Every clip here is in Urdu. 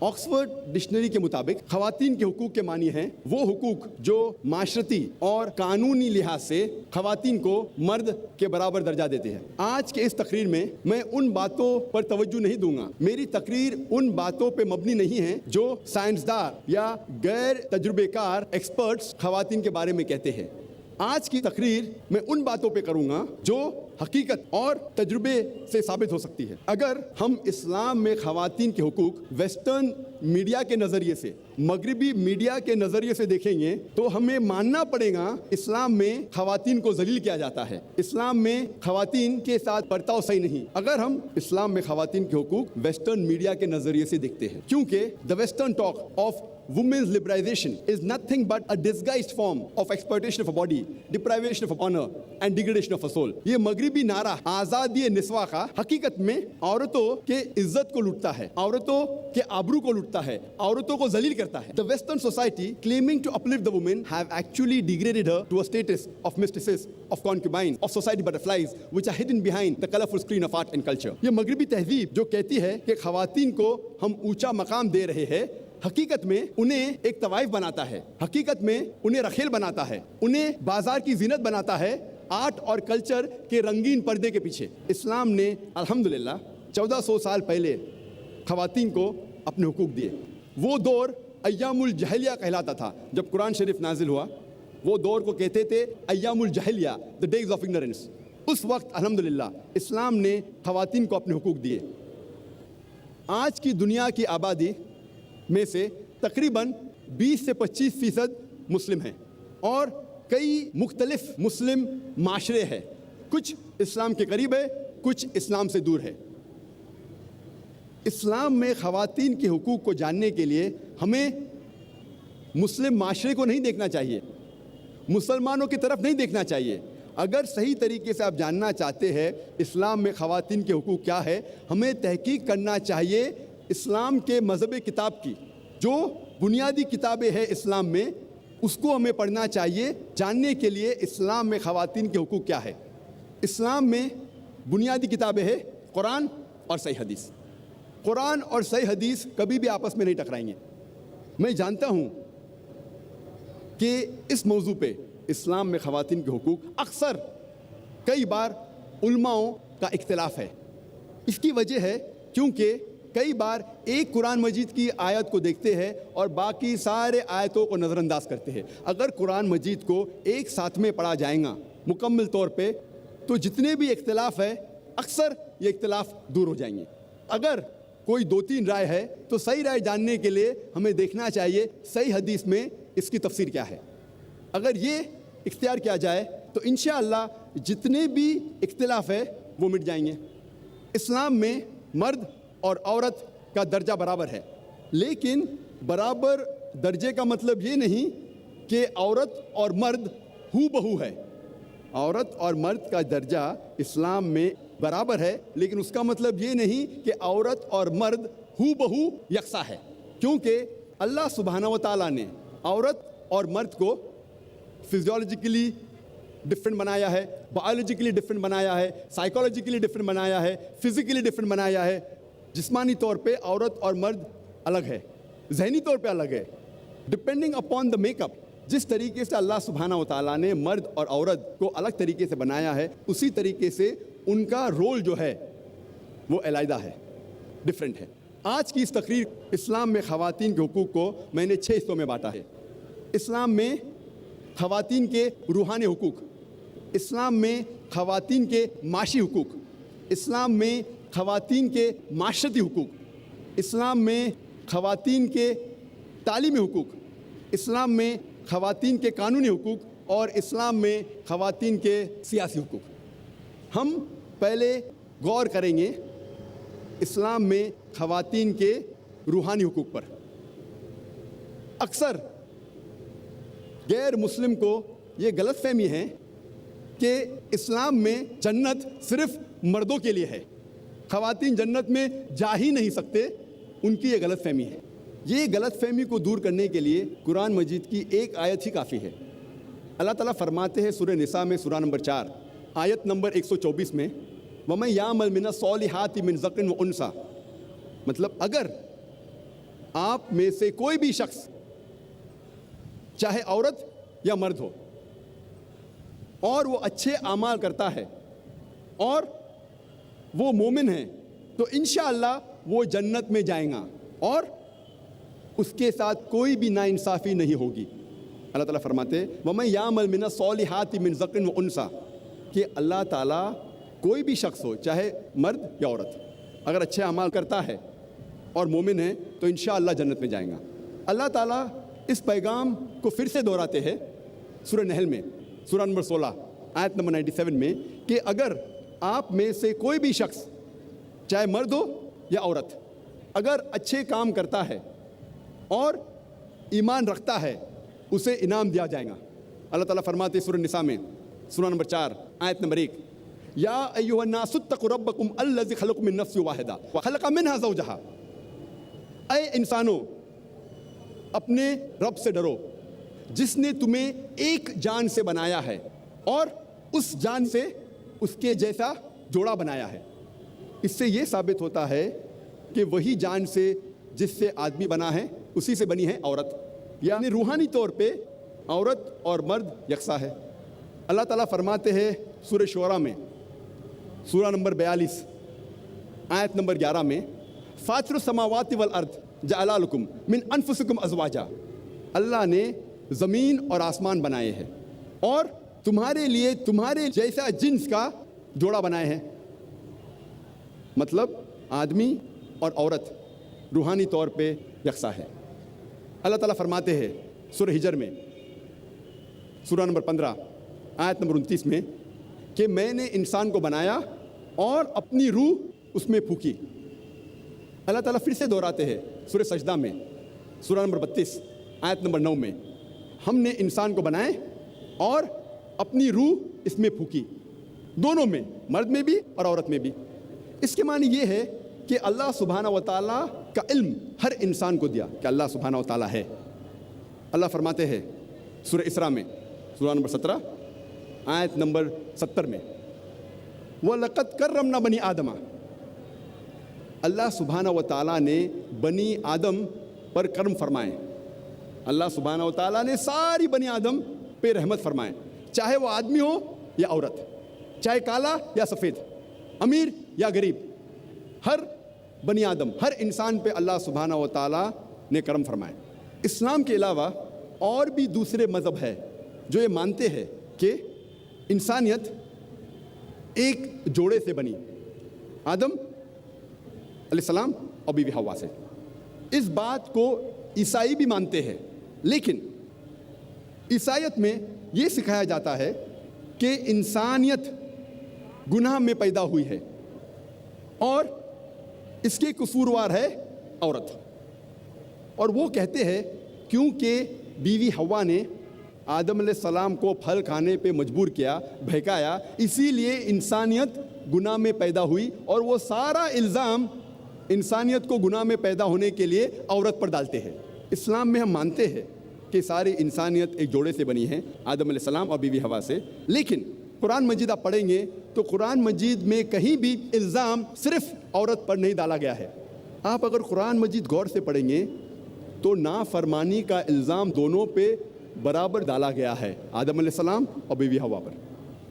آکسفورڈ ڈکشنری کے مطابق خواتین کے حقوق کے معنی ہیں وہ حقوق جو معاشرتی اور قانونی لحاظ سے خواتین کو مرد کے برابر درجہ دیتے ہیں۔ آج کے اس تقریر میں ان باتوں پر توجہ نہیں دوں گا، میری تقریر ان باتوں پہ مبنی نہیں ہے جو سائنسداں یا غیر تجربے کار ایکسپرٹس خواتین کے بارے میں کہتے ہیں۔ آج کی تقریر میں ان باتوں پہ کروں گا جو حقیقت اور تجربے سے ثابت ہو سکتی ہے۔ اگر ہم اسلام میں خواتین کے حقوق ویسٹرن میڈیا کے نظریے سے، مغربی میڈیا کے نظریے سے دیکھیں گے تو ہمیں ماننا پڑے گا اسلام میں خواتین کو ذلیل کیا جاتا ہے، اسلام میں خواتین کے ساتھ برتاؤ صحیح نہیں۔ اگر ہم اسلام میں خواتین کے حقوق ویسٹرن میڈیا کے نظریے سے دیکھتے ہیں، کیونکہ the western talk of women's liberalization is nothing but a disguised form of exploitation of a body, deprivation of honor and degradation of a soul۔ یہ مغربی نعرہ آزادی نسواں کا حقیقت میں عورتوں کے عزت کو لوٹتا ہے، عورتوں کے آبرو کو لوٹتا ہے، عورتوں کو ذلیل کرتا ہے۔ The Western society claiming to uplift the woman have actually degraded her to a status of mistresses, of concubines, of society butterflies which are hidden behind the colorful screen of art and culture۔ یہ مغربی تہذیب جو کہتی ہے کہ خواتین کو ہم اونچا مقام دے رہے ہیں، حقیقت میں انہیں ایک طوائف بناتا ہے، حقیقت میں انہیں رخیل بناتا ہے، انہیں بازار کی زینت بناتا ہے آرٹ اور کلچر کے رنگین پردے کے پیچھے۔ اسلام نے الحمدللہ 1400 سال پہلے خواتین کو اپنے حقوق دیے۔ وہ دور ایام الجہلیہ کہلاتا تھا۔ جب قرآن شریف نازل ہوا وہ دور کو کہتے تھے ایام الجہلیہ، the days of ignorance۔ اس وقت الحمدللہ اسلام نے خواتین کو اپنے حقوق دیے۔ آج کی دنیا کی آبادی میں سے تقریباً 20 سے 25% مسلم ہیں اور کئی مختلف مسلم معاشرے ہیں، کچھ اسلام کے قریب ہے، کچھ اسلام سے دور ہے۔ اسلام میں خواتین کے حقوق کو جاننے کے لیے ہمیں مسلم معاشرے کو نہیں دیکھنا چاہیے، مسلمانوں کی طرف نہیں دیکھنا چاہیے۔ اگر صحیح طریقے سے آپ جاننا چاہتے ہیں اسلام میں خواتین کے حقوق کیا ہے، ہمیں تحقیق کرنا چاہیے اسلام کے مذہب کتاب کی، جو بنیادی کتابیں ہیں اسلام میں، اس کو ہمیں پڑھنا چاہیے جاننے کے لیے اسلام میں خواتین کے حقوق کیا ہے۔ اسلام میں بنیادی کتابیں ہیں قرآن اور صحیح حدیث۔ قرآن اور صحیح حدیث کبھی بھی آپس میں نہیں ٹکرائیں گے۔ میں جانتا ہوں کہ اس موضوع پہ اسلام میں خواتین کے حقوق اکثر کئی بار علماؤں کا اختلاف ہے۔ اس کی وجہ ہے کیونکہ کئی بار ایک قرآن مجید کی آیت کو دیکھتے ہیں اور باقی سارے آیتوں کو نظر انداز کرتے ہیں۔ اگر قرآن مجید کو ایک ساتھ میں پڑھا جائے گا مکمل طور پہ تو جتنے بھی اختلاف ہے اکثر یہ اختلاف دور ہو جائیں گے۔ اگر کوئی 2-3 رائے ہے تو صحیح رائے جاننے کے لیے ہمیں دیکھنا چاہیے صحیح حدیث میں اس کی تفسیر کیا ہے۔ اگر یہ اختیار کیا جائے تو انشاءاللہ جتنے بھی اختلاف ہے وہ مٹ جائیں گے۔ اسلام میں مرد اور عورت کا درجہ برابر ہے، لیکن برابر درجے کا مطلب یہ نہیں کہ عورت اور مرد ہو بہو ہے۔ عورت اور مرد کا درجہ اسلام میں برابر ہے، لیکن اس کا مطلب یہ نہیں کہ عورت اور مرد ہو بہو یکساں ہے، کیونکہ اللہ سبحانہ و تعالیٰ نے عورت اور مرد کو فزیولوجیکلی ڈفرینٹ بنایا ہے، بایولوجیکلی ڈفرینٹ بنایا ہے، سائیکولوجیکلی ڈفرینٹ بنایا ہے، فزیکلی ڈفرینٹ بنایا ہے۔ جسمانی طور پہ عورت اور مرد الگ ہے، ذہنی طور پہ الگ ہے، depending upon the make up. جس طریقے سے اللہ سبحانہ و تعالیٰ نے مرد اور عورت کو الگ طریقے سے بنایا ہے، اسی طریقے سے ان کا رول جو ہے وہ علیحدہ ہے، ڈفرینٹ ہے۔ آج کی اس تقریر اسلام میں خواتین کے حقوق کو میں نے 6 حصوں میں بانٹا ہے۔ اسلام میں خواتین کے روحانی حقوق، اسلام میں خواتین کے معاشی حقوق، اسلام میں خواتین کے معاشرتی حقوق، اسلام میں خواتین کے تعلیمی حقوق، اسلام میں خواتین کے قانونی حقوق اور اسلام میں خواتین کے سیاسی حقوق۔ ہم پہلے غور کریں گے اسلام میں خواتین کے روحانی حقوق پر۔ اکثر غیر مسلم کو یہ غلط فہمی ہے کہ اسلام میں جنت صرف مردوں کے لیے ہے، خواتین جنت میں جا ہی نہیں سکتے، ان کی یہ غلط فہمی ہے۔ یہ غلط فہمی کو دور کرنے کے لیے قرآن مجید کی ایک آیت ہی کافی ہے۔ اللہ تعالیٰ فرماتے ہیں سورہ نساء میں سورہ نمبر 4 آیت نمبر 124 میں وَمَن يَعْمَلْ مِنَ الصَّالِحَاتِ مِنْ ذَكَرٍ وَأُنثَىٰ، مطلب اگر آپ میں سے کوئی بھی شخص چاہے عورت یا مرد ہو اور وہ اچھے اعمال کرتا ہے اور وہ مومن ہے تو انشاءاللہ وہ جنت میں جائیں گا اور اس کے ساتھ کوئی بھی ناانصافی نہیں ہوگی۔ اللہ تعالیٰ فرماتے وَمَن يَعْمَلْ مِنَ الصَّالِحَاتِ مِن ذَكَرٍ وَأُنثَىٰ کہ اللہ تعالیٰ کوئی بھی شخص ہو چاہے مرد یا عورت اگر اچھے اعمال کرتا ہے اور مومن ہے تو انشاءاللہ جنت میں جائیں گا۔ اللہ تعالیٰ اس پیغام کو پھر سے دہراتے ہیں سورہ نحل میں سورہ نمبر 16 آیت نمبر 97 میں کہ اگر آپ میں سے کوئی بھی شخص چاہے مرد ہو یا عورت اگر اچھے کام کرتا ہے اور ایمان رکھتا ہے اسے انعام دیا جائے گا۔ اللہ تعالیٰ فرماتے سورہ نساء میں سورہ نمبر 4 آیت نمبر 1 یا ایھا الناس اتقوا ربکم الذی خلقکم من نفس واحدہ وخلق منها زوجہا اے انسانوں اپنے رب سے ڈرو جس نے تمہیں ایک جان سے بنایا ہے اور اس جان سے اس کے جیسا جوڑا بنایا ہے۔ اس سے یہ ثابت ہوتا ہے کہ وہی جان سے جس سے آدمی بنا ہے اسی سے بنی ہے عورت، یعنی روحانی طور پہ عورت اور مرد یکساں ہے۔ اللہ تعالیٰ فرماتے ہیں سورہ شعراء میں سورہ نمبر 42 آیت نمبر 11 میں فاطر السماوات والارض جعل لکم من انفسکم ازواجا اللہ نے زمین اور آسمان بنائے ہیں اور تمہارے لیے تمہارے جیسا جنس کا جوڑا بنائے ہیں، مطلب آدمی اور عورت روحانی طور پہ یکساں ہے۔ اللہ تعالیٰ فرماتے ہیں سورہ ہجر میں سورہ نمبر 15 آیت نمبر 29 میں کہ میں نے انسان کو بنایا اور اپنی روح اس میں پھونکی۔ اللہ تعالیٰ پھر سے دہراتے ہیں سورہ سجدہ میں سورہ نمبر 32 آیت نمبر 9 میں ہم نے انسان کو بنائے اور اپنی روح اس میں پھونکی، دونوں میں، مرد میں بھی اور عورت میں بھی۔ اس کے معنی یہ ہے کہ اللہ سبحانہ و تعالیٰ کا علم ہر انسان کو دیا کہ اللہ سبحانہ و تعالیٰ ہے۔ اللہ فرماتے ہیں سورہ اسراء میں سورہ نمبر 17 آیت نمبر 70 میں وَلَقَدْ كَرَّمْنَا بَنِي آدَمَ اللہ سبحانہ و تعالیٰ نے بنی آدم پر کرم فرمائے۔ اللہ سبحانہ و تعالیٰ نے ساری بنی آدم پہ رحمت فرمائے، چاہے وہ آدمی ہو یا عورت، چاہے کالا یا سفید، امیر یا غریب، ہر بنی آدم ہر انسان پہ اللہ سبحانہ و تعالیٰ نے کرم فرمائے۔ اسلام کے علاوہ اور بھی دوسرے مذہب ہے جو یہ مانتے ہیں کہ انسانیت ایک جوڑے سے بنی، آدم علیہ السلام اور بیوی حوا سے۔ اس بات کو عیسائی بھی مانتے ہیں، لیکن عیسائیت میں یہ سکھایا جاتا ہے کہ انسانیت گناہ میں پیدا ہوئی ہے اور اس کے قصوروار ہے عورت، اور وہ کہتے ہیں کیونکہ بیوی حوا نے آدم علیہ السلام کو پھل کھانے پہ مجبور کیا، بہکایا، اسی لیے انسانیت گناہ میں پیدا ہوئی، اور وہ سارا الزام انسانیت کو گناہ میں پیدا ہونے کے لیے عورت پر ڈالتے ہیں۔ اسلام میں ہم مانتے ہیں کہ ساری انسانیت ایک جوڑے سے بنی ہے، آدم علیہ السلام اور بیوی حوا سے، لیکن قرآن مجید آپ پڑھیں گے تو قرآن مجید میں کہیں بھی الزام صرف عورت پر نہیں ڈالا گیا ہے۔ آپ اگر قرآن مجید غور سے پڑھیں گے تو نافرمانی کا الزام دونوں پہ برابر ڈالا گیا ہے، آدم علیہ السلام اور بیوی حوا پر۔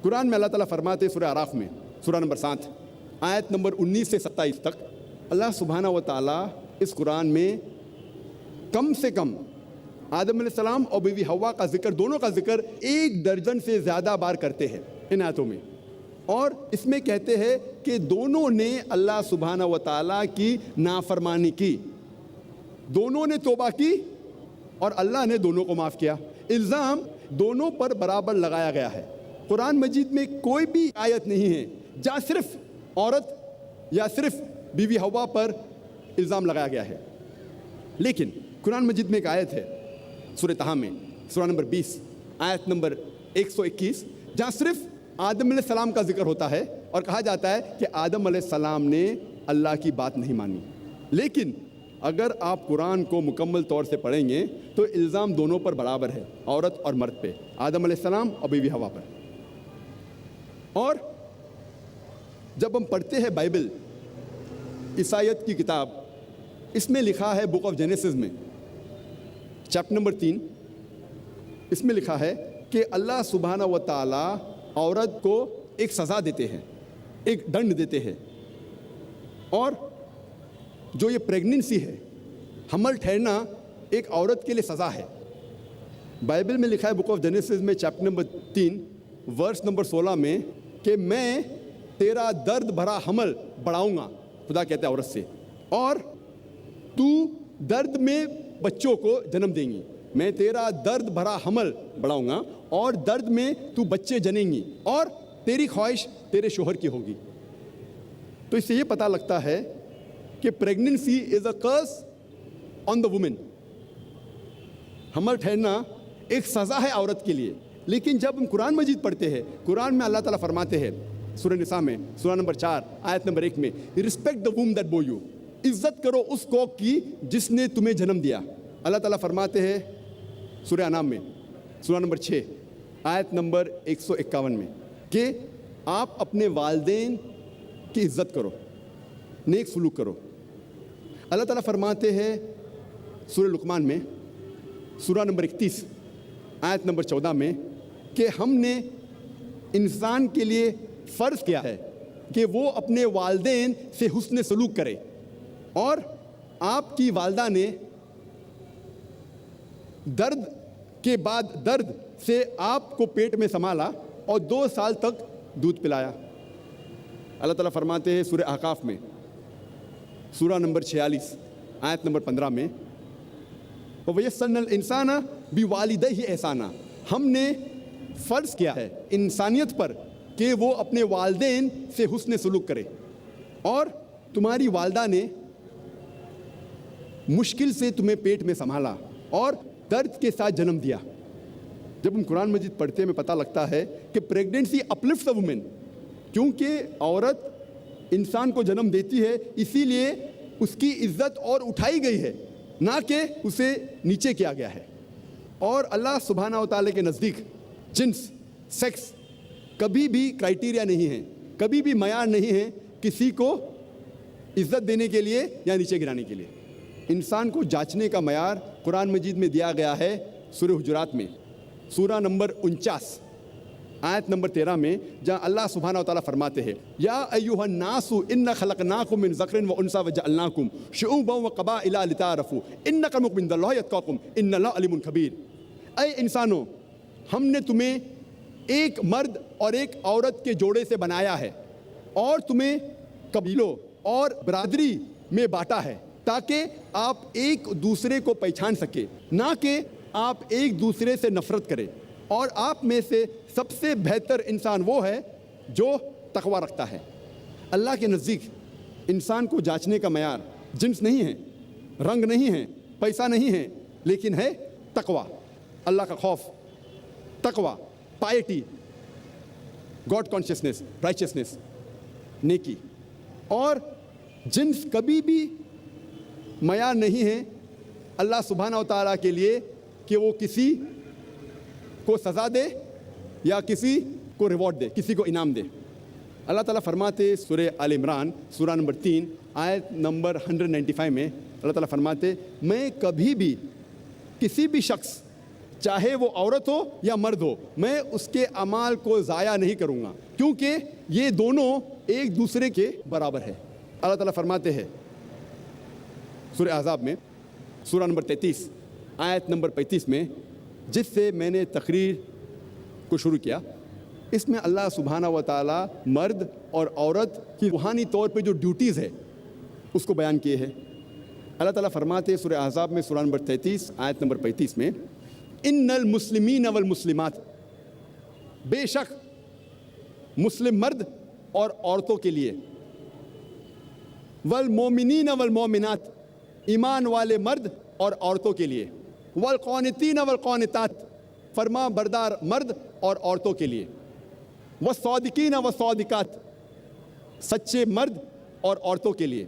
قرآن میں اللہ تعالیٰ فرماتے سورہ اعراف میں سورہ نمبر 7 آیت نمبر 19 سے 27 تک اللہ سبحانہ و تعالیٰ اس قرآن میں کم سے کم آدم علیہ السلام اور بیوی حوا کا ذکر، دونوں کا ذکر 1 درجن سے زیادہ بار کرتے ہیں ان آیتوں میں، اور اس میں کہتے ہیں کہ دونوں نے اللہ سبحانہ و تعالیٰ کی نافرمانی کی، دونوں نے توبہ کی اور اللہ نے دونوں کو معاف کیا۔ الزام دونوں پر برابر لگایا گیا ہے۔ قرآن مجید میں کوئی بھی آیت نہیں ہے جہاں صرف عورت یا صرف بیوی حوا پر الزام لگایا گیا ہے، لیکن قرآن مجید میں ایک آیت ہے سورہ طٰہٰ میں سورہ نمبر 20 آیت نمبر 121 جہاں صرف آدم علیہ السلام کا ذکر ہوتا ہے اور کہا جاتا ہے کہ آدم علیہ السلام نے اللہ کی بات نہیں مانی، لیکن اگر آپ قرآن کو مکمل طور سے پڑھیں گے تو الزام دونوں پر برابر ہے، عورت اور مرد پہ، آدم علیہ السلام اور بیوی حوا پر۔ اور جب ہم پڑھتے ہیں بائبل، عیسائیت کی کتاب، اس میں لکھا ہے بک آف جینیسس میں چیپٹر نمبر 3، اس میں لکھا ہے کہ اللہ سبحانہ و تعالیٰ عورت کو ایک سزا دیتے ہیں، ایک دنڈ دیتے ہیں، اور جو یہ پریگننسی ہے، حمل ٹھہرنا ایک عورت کے لیے سزا ہے۔ بائبل میں لکھا ہے بک آف جینیسس میں چیپٹر نمبر 3 ورس نمبر 16 میں کہ میں تیرا درد بھرا حمل بڑھاؤں گا، خدا کہتا ہے عورت سے، اور تو درد میں بچوں کو جنم دیں گی۔ میں تیرا درد بھرا حمل بڑھاؤں گا اور درد میں تو بچے جنیں گی، اور تیری خواہش تیرے شوہر کی ہوگی۔ تو اس سے یہ پتہ لگتا ہے کہ pregnancy is a Chris on the woman, حمل ٹھہرنا ایک سزا ہے عورت کے لیے۔ لیکن جب ہم قرآن مجید پڑھتے ہیں، قرآن میں اللہ تعالیٰ فرماتے ہیں سورہ نساء میں سورہ نمبر 4 آیت نمبر 1 میں، respect the womb that bore you, عزت کرو اس کوکھ کی جس نے تمہیں جنم دیا۔ اللہ تعالیٰ فرماتے ہیں سورہ انعام میں سورہ نمبر 6 آیت نمبر 151 میں کہ آپ اپنے والدین کی عزت کرو، نیک سلوک کرو۔ اللہ تعالیٰ فرماتے ہیں سورہ لقمان میں سورہ نمبر 31 آیت نمبر 14 میں کہ ہم نے انسان کے لیے فرض کیا ہے کہ وہ اپنے والدین سے حسن سلوک کرے، اور آپ کی والدہ نے درد کے بعد درد سے آپ کو پیٹ میں سنبھالا اور 2 سال تک دودھ پلایا۔ اللہ تعالیٰ فرماتے ہیں سورہ احقاف میں سورہ نمبر 46 آیت نمبر 15 میں، وَيَسَّرْنَا الْإِنسَانَ بِوَالِدَيْهِ احسانا، ہم نے فرض کیا ہے انسانیت پر کہ وہ اپنے والدین سے حسن سلوک کرے، اور تمہاری والدہ نے مشکل سے تمہیں پیٹ میں سنبھالا اور درد کے ساتھ جنم دیا۔ جب ہم قرآن مجید پڑھتے ہیں ہمیں پتہ لگتا ہے کہ پریگننسی اپلفٹس اے وومن، کیونکہ عورت انسان کو جنم دیتی ہے، اسی لیے اس کی عزت اور اٹھائی گئی ہے، نہ کہ اسے نیچے کیا گیا ہے۔ اور اللہ سبحانہ و تعالیٰ کے نزدیک جنس، سیکس کبھی بھی کرائٹیریا نہیں ہے، کبھی بھی معیار نہیں ہے کسی کو عزت دینے کے لیے یا نیچے گرانے کے لیے۔ انسان کو جانچنے کا معیار قرآن مجید میں دیا گیا ہے سورہ حجرات میں سورہ نمبر 49 آیت نمبر 13 میں، جہاں اللہ سبحانہ و تعالیٰ فرماتے ہیں یا ایھا الناس انا خلقناکم من ذکر و انثی وجعلناکم شعوبا وقبائل لتعارفوا ان اکرمکم عند اللہ اتقاکم ان اللہ علیم خبیر۔ اے انسانوں، ہم نے تمہیں ایک مرد اور ایک عورت کے جوڑے سے بنایا ہے اور تمہیں قبیلوں اور برادری میں بانٹا ہے تاکہ آپ ایک دوسرے کو پہچان سکے، نہ کہ آپ ایک دوسرے سے نفرت کریں، اور آپ میں سے سب سے بہتر انسان وہ ہے جو تقوی رکھتا ہے۔ اللہ کے نزدیک انسان کو جانچنے کا معیار جنس نہیں ہے، رنگ نہیں ہے، پیسہ نہیں ہے، لیکن ہے تقوی، اللہ کا خوف، تقوی، پائٹی، گاڈ کانشیسنس، رائچسنس، نیکی۔ اور جنس کبھی بھی معیار نہیں ہے اللہ سبحانہ و تعالیٰ کے لیے کہ وہ کسی کو سزا دے یا کسی کو ریوارڈ دے، کسی کو انعام دے۔ اللہ تعالیٰ فرماتے سورہ آل عمران سورہ نمبر 3 آیت نمبر 195 میں، اللہ تعالیٰ فرماتے میں کبھی بھی کسی بھی شخص، چاہے وہ عورت ہو یا مرد ہو، میں اس کے اعمال کو ضائع نہیں کروں گا، کیونکہ یہ دونوں ایک دوسرے کے برابر ہے۔ اللہ تعالیٰ فرماتے ہیں سورہ احزاب میں سورہ نمبر 33 آیت نمبر 35 میں، جس سے میں نے تقریر کو شروع کیا، اس میں اللہ سبحانہ و تعالیٰ مرد اور عورت کی روحانی طور پہ جو ڈیوٹیز ہے اس کو بیان کیے ہیں۔ اللہ تعالیٰ فرماتے ہیں سورہ احزاب میں سورہ نمبر 33 آیت نمبر 35 میں، ان المسلمین والمسلمات، بے شک مسلم مرد اور عورتوں کے لیے، والمومنین والمومنات، ایمان والے مرد اور عورتوں کے لیے، والقانتین والقانتات، فرما بردار مرد اور عورتوں کے لیے، والصادقین والصادقات، سچے مرد اور عورتوں کے لیے،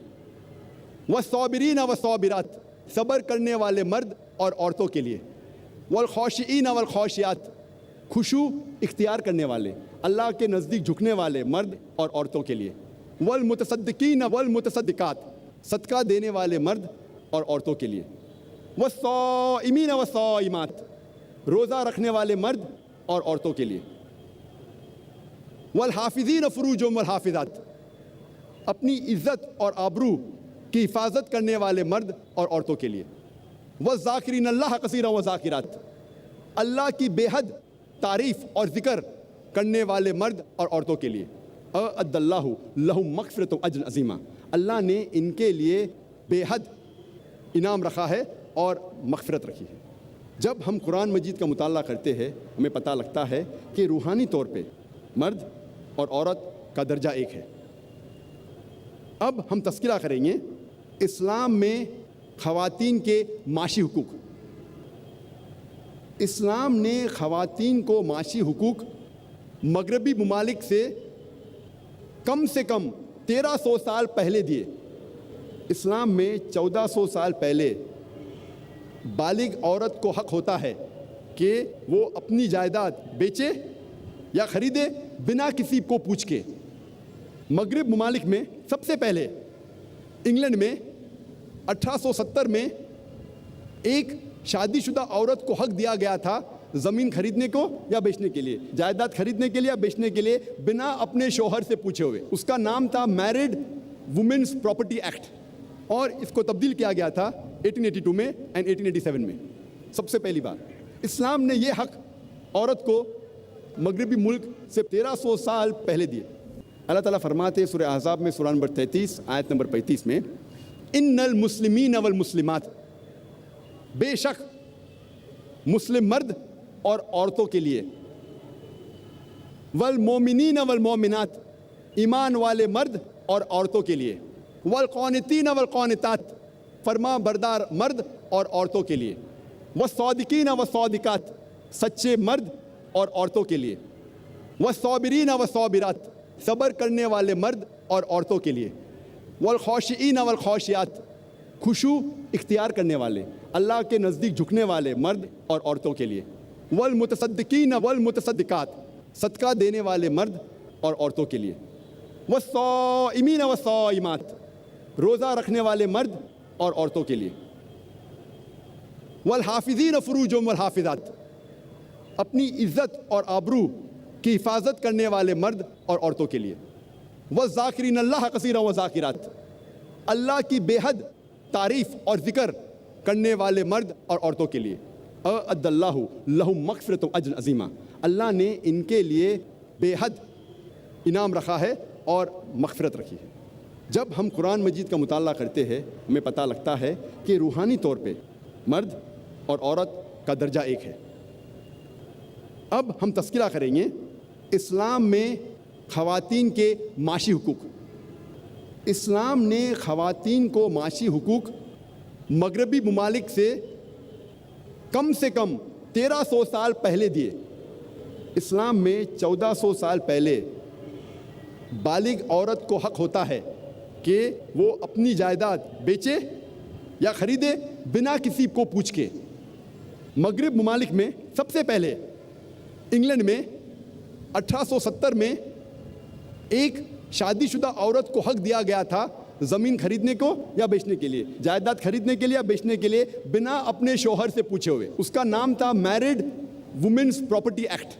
والصابرین والصابرات، صبر کرنے والے مرد اور عورتوں کے لیے، والخاشعین والخاشعات، خشوع اختیار کرنے والے، اللہ کے نزدیک جھکنے والے مرد اور عورتوں کے لیے، والمتصدقین والمتصدقات، صدقہ دینے والے مرد اور عورتوں کے لیے، والصائمین والصائمات، روزہ رکھنے والے مرد اور عورتوں کے لیے، والحافظین فروجهم والحافظات، اپنی عزت اور آبرو کی حفاظت کرنے والے مرد اور عورتوں کے لیے، والذاکرین اللہ کثیرا والذاکرات، اللہ کی بے حد تعریف اور ذکر کرنے والے مرد اور عورتوں کے لیے، اعد اللہ لہم مغفرۃ واجر عظیما، اللہ نے ان کے لیے بے حد انعام رکھا ہے اور مغفرت رکھی ہے۔ جب ہم قرآن مجید کا مطالعہ کرتے ہیں ہمیں پتہ لگتا ہے کہ روحانی طور پہ مرد اور عورت کا درجہ ایک ہے۔ اب ہم تذکرہ کریں گے اسلام میں خواتین کے معاشی حقوق۔ اسلام نے خواتین کو معاشی حقوق مغربی ممالک سے کم 1300 سال پہلے دیے۔ اسلام میں 1400 سال پہلے بالغ عورت کو حق ہوتا ہے کہ وہ اپنی جائیداد بیچے یا خریدے بنا کسی کو پوچھ کے۔ مغرب ممالک میں سب سے پہلے انگلینڈ میں 1870 میں ایک شادی شدہ عورت کو حق دیا گیا تھا زمین خریدنے کو یا بیچنے کے لیے، جائیداد خریدنے کے لیے یا بیچنے کے لیے بنا اپنے شوہر سے پوچھے ہوئے۔ اس کا نام تھا میرڈ وومنس پراپرٹی ایکٹ، اور اس کو تبدیل کیا گیا تھا 1882 میں اینڈ 1887 میں۔ سب سے پہلی بار اسلام نے یہ حق عورت کو مغربی ملک سے 1300 سال پہلے دیے۔ اللہ تعالیٰ فرماتے سورہ احزاب میں سورہ نمبر 33 آیت نمبر 35 میں، ان المسلمین والمسلمات، بے شک مسلم مرد اور عورتوں کے لیے، والمومنین والمومنات، ایمان والے مرد اور عورتوں کے لیے، والقانتین والقانتات، فرما بردار مرد اور عورتوں کے لیے، والصادقین والصادقات، سچے مرد اور عورتوں کے لیے، والصابرین والصابرات، صبر کرنے والے مرد اور عورتوں کے لیے، والخاشعین والخاشعات، خشوع اختیار کرنے والے اللہ کے نزدیک جھکنے والے مرد اور عورتوں کے لیے، والمتصدقین والمتصدقات، صدقہ دینے والے مرد اور عورتوں کے لیے، والصائمین والصائمات، روزہ رکھنے والے مرد اور عورتوں کے لیے، والحافظین فروجهم والحافظات، اپنی عزت اور آبرو کی حفاظت کرنے والے مرد اور عورتوں کے لیے، والذاکرین اللہ کثیرا والذاکرات، اللہ کی بے حد تعریف اور ذکر کرنے والے مرد اور عورتوں کے لیے، اعد اللہ لہم مغفرۃ واجر عظیما، اللہ نے ان کے لیے بے حد انعام رکھا ہے اور مغفرت رکھی ہے۔ جب ہم قرآن مجید کا مطالعہ کرتے ہیں ہمیں پتہ لگتا ہے کہ روحانی طور پہ مرد اور عورت کا درجہ ایک ہے۔ اب ہم تذکرہ کریں گے اسلام میں خواتین کے معاشی حقوق۔ اسلام نے خواتین کو معاشی حقوق مغربی ممالک سے کم 1300 سال پہلے دیے۔ اسلام میں 1400 سال پہلے بالغ عورت کو حق ہوتا ہے کہ وہ اپنی جائیداد بیچے یا خریدے بنا کسی کو پوچھ کے۔ مغرب ممالک میں سب سے پہلے انگلینڈ میں 1870 میں ایک شادی شدہ عورت کو حق دیا گیا تھا زمین خریدنے کو یا بیچنے کے لیے، جائیداد خریدنے کے لیے یا بیچنے کے لیے بنا اپنے شوہر سے پوچھے ہوئے۔ اس کا نام تھا میرڈ وومنس پراپرٹی ایکٹ،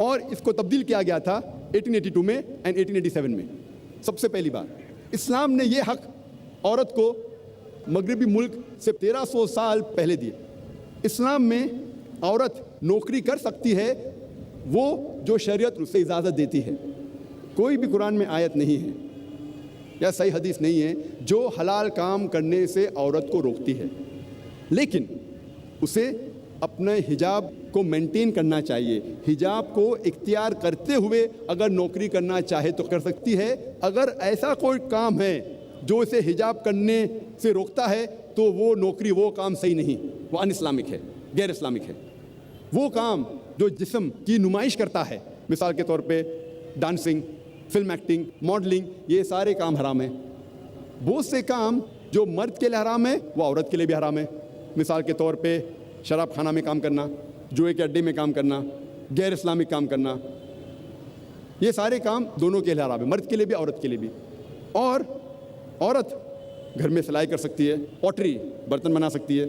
اور اس کو تبدیل کیا گیا تھا 1882 میں اینڈ 1887 میں۔ سب سے پہلی بار اسلام نے یہ حق عورت کو مغربی ملک سے 1300 سال پہلے دیے۔ اسلام میں عورت نوکری کر سکتی ہے وہ جو شریعت اسے اجازت دیتی ہے۔ کوئی بھی قرآن میں آیت نہیں ہے یا صحیح حدیث نہیں ہے جو حلال کام کرنے سے عورت کو روکتی ہے، لیکن اسے اپنے حجاب کو مینٹین کرنا چاہیے۔ حجاب کو اختیار کرتے ہوئے اگر نوکری کرنا چاہے تو کر سکتی ہے۔ اگر ایسا کوئی کام ہے جو اسے حجاب کرنے سے روکتا ہے تو وہ نوکری، وہ کام صحیح نہیں، وہ ان اسلامک ہے، غیر اسلامک ہے۔ وہ کام جو جسم کی نمائش کرتا ہے، مثال کے طور پہ ڈانسنگ، فلم ایکٹنگ، ماڈلنگ، یہ سارے کام حرام ہیں۔ بہت سے کام جو مرد کے لیے حرام ہے وہ عورت کے لیے بھی حرام ہے۔ مثال کے طور پہ شراب خانہ میں کام کرنا، جوئے کے اڈے میں کام کرنا، غیر اسلامک کام کرنا، یہ سارے کام دونوں کے لیے حرام ہے، مرد کے لیے بھی عورت کے لیے بھی۔ اور عورت گھر میں سلائی کر سکتی ہے, پوٹری برتن بنا سکتی ہے,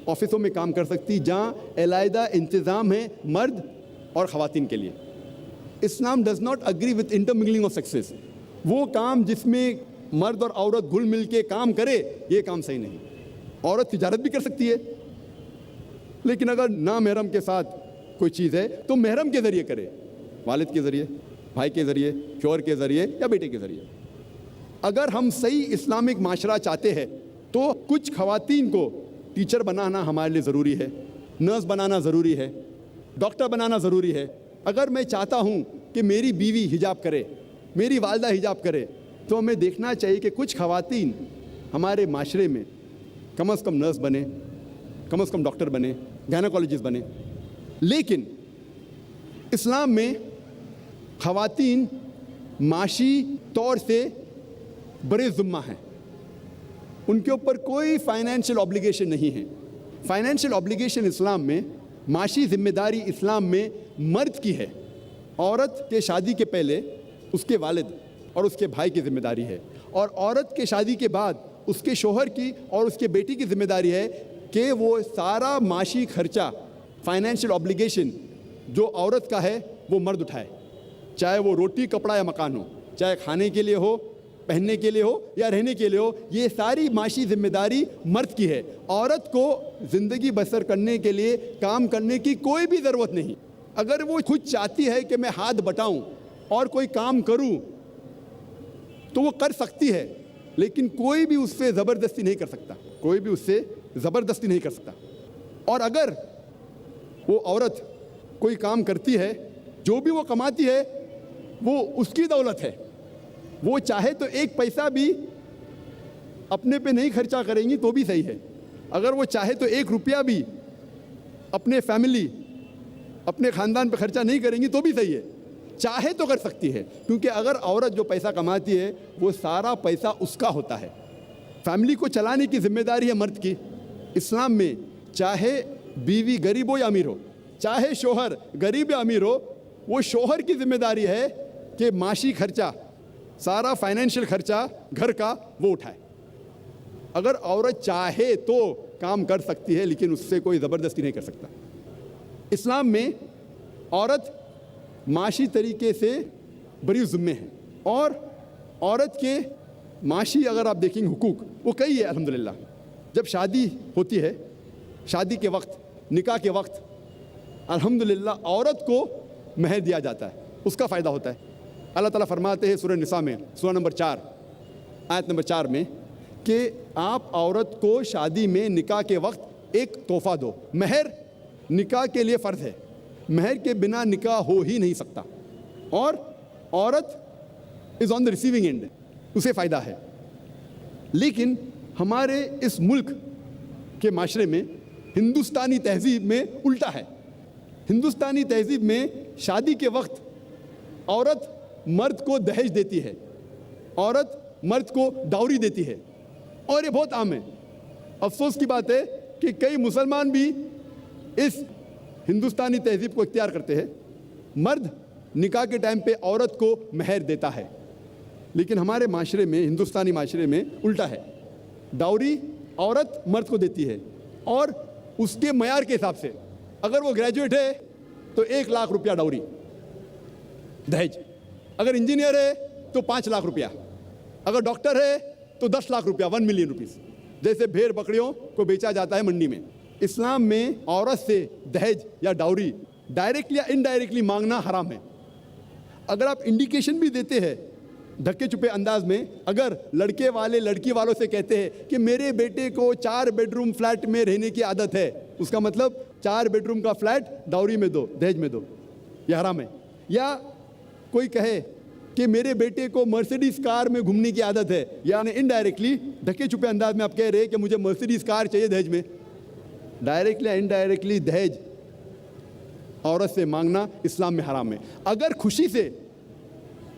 آفسوں میں کام کر سکتی, جہاں علیحدہ انتظام ہے مرد اور خواتین کے لیے. Islam does not agree with intermingling of sexes. وہ کام جس میں مرد اور عورت گھل مل کے کام کرے, یہ کام صحیح نہیں. عورت تجارت بھی کر سکتی ہے, لیکن اگر نامحرم کے ساتھ کوئی چیز ہے تو محرم کے ذریعے کرے, والد کے ذریعے, بھائی کے ذریعے, شوہر کے ذریعے یا بیٹے کے ذریعے. اگر ہم صحیح اسلامک معاشرہ چاہتے ہیں تو کچھ خواتین کو ٹیچر بنانا ہمارے لیے ضروری ہے, نرس بنانا ضروری ہے, ڈاکٹر بنانا ضروری ہے. اگر میں چاہتا ہوں کہ میری بیوی حجاب کرے, میری والدہ حجاب کرے, تو ہمیں دیکھنا چاہیے کہ کچھ خواتین ہمارے معاشرے میں کم از کم نرس بنے, کم از کم ڈاکٹر بنے, گائنیکالوجسٹ بنے. لیکن اسلام میں خواتین معاشی طور سے بڑے ذمہ ہیں, ان کے اوپر کوئی فائنینشیل obligation نہیں ہے. فائنینشیل obligation اسلام میں, معاشی ذمہ داری اسلام میں مرد کی ہے. عورت کے شادی کے پہلے اس کے والد اور اس کے بھائی کی ذمہ داری ہے, اور عورت کے شادی کے بعد اس کے شوہر کی اور اس کے بیٹی کی ذمہ داری ہے کہ وہ سارا معاشی خرچہ, فائنینشیل obligation جو عورت کا ہے وہ مرد اٹھائے, چاہے وہ روٹی کپڑا یا مکان ہو, چاہے کھانے کے لیے ہو, پہننے کے لیے ہو یا رہنے کے لیے ہو. یہ ساری معاشی ذمہ داری مرد کی ہے. عورت کو زندگی بسر کرنے کے لیے کام کرنے کی کوئی بھی ضرورت نہیں. اگر وہ خود چاہتی ہے کہ میں ہاتھ بٹاؤں اور کوئی کام کروں تو وہ کر سکتی ہے, لیکن کوئی بھی اس سے زبردستی نہیں کر سکتا, کوئی بھی اس سے زبردستی نہیں کر سکتا. اور اگر وہ عورت کوئی کام کرتی ہے, جو بھی وہ کماتی ہے وہ اس کی دولت ہے, وہ چاہے تو ایک پیسہ بھی اپنے پہ نہیں خرچہ کریں گی تو بھی صحیح ہے. اگر وہ چاہے تو ایک روپیہ بھی اپنے فیملی, اپنے خاندان پہ خرچہ نہیں کریں گی تو بھی صحیح ہے. چاہے تو کر سکتی ہے, کیونکہ اگر عورت جو پیسہ کماتی ہے وہ سارا پیسہ اس کا ہوتا ہے. فیملی کو چلانے کی ذمہ داری ہے مرد کی. اسلام میں چاہے بیوی غریب ہو یا امیر ہو, چاہے شوہر غریب یا امیر ہو, وہ شوہر کی ذمہ داری ہے کہ معاشی خرچہ, سارا فائنینشیل خرچہ گھر کا وہ اٹھائے. اگر عورت چاہے تو کام کر سکتی ہے, لیکن اس سے کوئی زبردستی نہیں کر سکتا. اسلام میں عورت معاشی طریقے سے بڑی ذمہ ہے, اور عورت کے معاشی اگر آپ دیکھیں حقوق وہ کئی ہے الحمدللہ. جب شادی ہوتی ہے, شادی کے وقت, نکاح کے وقت الحمدللہ عورت کو مہر دیا جاتا ہے, اس کا فائدہ ہوتا ہے. اللہ تعالیٰ فرماتے ہیں سورہ نساء میں, سورہ نمبر 4 آیت نمبر 4 میں, کہ آپ عورت کو شادی میں نکاح کے وقت ایک تحفہ دو. مہر نکاح کے لیے فرض ہے, مہر کے بنا نکاح ہو ہی نہیں سکتا, اور عورت از آن دا ریسیونگ اینڈ, اسے فائدہ ہے. لیکن ہمارے اس ملک کے معاشرے میں, ہندوستانی تہذیب میں الٹا ہے. ہندوستانی تہذیب میں شادی کے وقت عورت مرد کو دہیج دیتی ہے, عورت مرد کو ڈاوری دیتی ہے, اور یہ بہت عام ہے. افسوس کی بات ہے کہ کئی مسلمان بھی اس ہندوستانی تہذیب کو اختیار کرتے ہیں. مرد نکاح کے ٹائم پہ عورت کو مہر دیتا ہے, لیکن ہمارے معاشرے میں, ہندوستانی معاشرے میں الٹا ہے. ڈاوری عورت مرد کو دیتی ہے, اور اس کے معیار کے حساب سے. اگر وہ گریجویٹ ہے تو 1 لاکھ روپیہ ڈاوری دہیج, اگر انجینئر ہے تو 5 لاکھ روپیہ, اگر ڈاکٹر ہے تو 10 لاکھ روپیہ, 1 ملین روپیز, جیسے بھیڑ بکریوں کو بیچا جاتا ہے منڈی میں. اسلام میں عورت سے دہیج یا ڈاوری ڈائریکٹلی یا انڈائریکٹلی مانگنا حرام ہے. اگر آپ انڈیکیشن بھی دیتے ہیں دھکے چپے انداز میں, اگر لڑکے والے لڑکی والوں سے کہتے ہیں کہ میرے بیٹے کو 4 بیڈ روم فلیٹ میں رہنے کی عادت ہے, اس کا مطلب 4 بیڈ روم کا فلیٹ ڈاوری میں دو, دہیج میں دو, یہ حرام ہے. یا کوئی کہے کہ میرے بیٹے کو مرسیڈیز کار میں گھومنے کی عادت ہے, یعنی انڈائریکٹلی دھکے چپے انداز میں آپ کہہ رہے کہ مجھے مرسیڈیز کار چاہیے دہیج میں. ڈائریکٹلی یا انڈائریکٹلی دہیج عورت سے مانگنا اسلام میں حرام ہے. اگر خوشی سے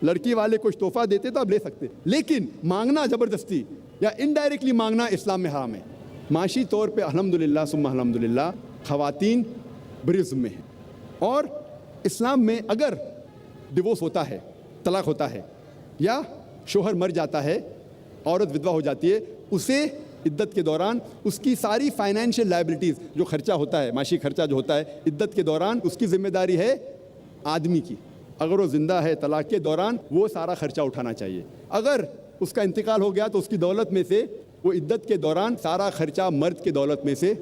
لڑکی والے کچھ تحفہ دیتے تو آپ لے سکتے, لیکن مانگنا زبردستی یا انڈائریکٹلی مانگنا اسلام میں حرام ہے. معاشی طور پہ الحمدللہ ثم الحمدللہ خواتین بڑی ذمہ ہیں, اور اسلام میں اگر ڈیورس ہوتا ہے, طلاق ہوتا ہے, یا شوہر مر جاتا ہے, عورت ودوا ہو جاتی ہے اسے عدت کے دوران اس کی ساری فائنینشیل لائبلٹیز جو خرچہ ہوتا ہے، معاشی خرچہ جو ہوتا ہے عدت کے دوران، اس کی ذمہ داری ہے آدمی کی. اگر وہ زندہ ہے طلاق کے دوران وہ سارا خرچہ اٹھانا چاہیے. اگر اس کا انتقال ہو گیا تو اس کی دولت میں سے وہ عدت کے دوران سارا خرچہ مرد کی دولت میں سے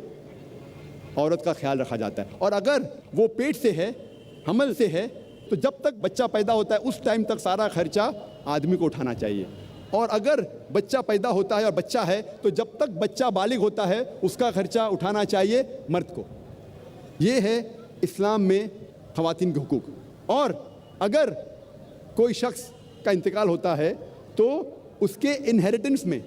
عورت کا خیال رکھا جاتا ہے. اور اگر وہ پیٹ سے ہے، حمل سے ہے، تو جب تک بچہ پیدا ہوتا ہے اس ٹائم تک سارا خرچہ آدمی کو اٹھانا چاہیے. اور اگر بچہ پیدا ہوتا ہے اور بچہ ہے تو جب تک بچہ بالغ ہوتا ہے اس کا خرچہ اٹھانا چاہیے مرد کو. یہ ہے اسلام میں خواتین کے حقوق. اور اگر کوئی شخص کا انتقال ہوتا ہے تو اس کے انہیریٹنس میں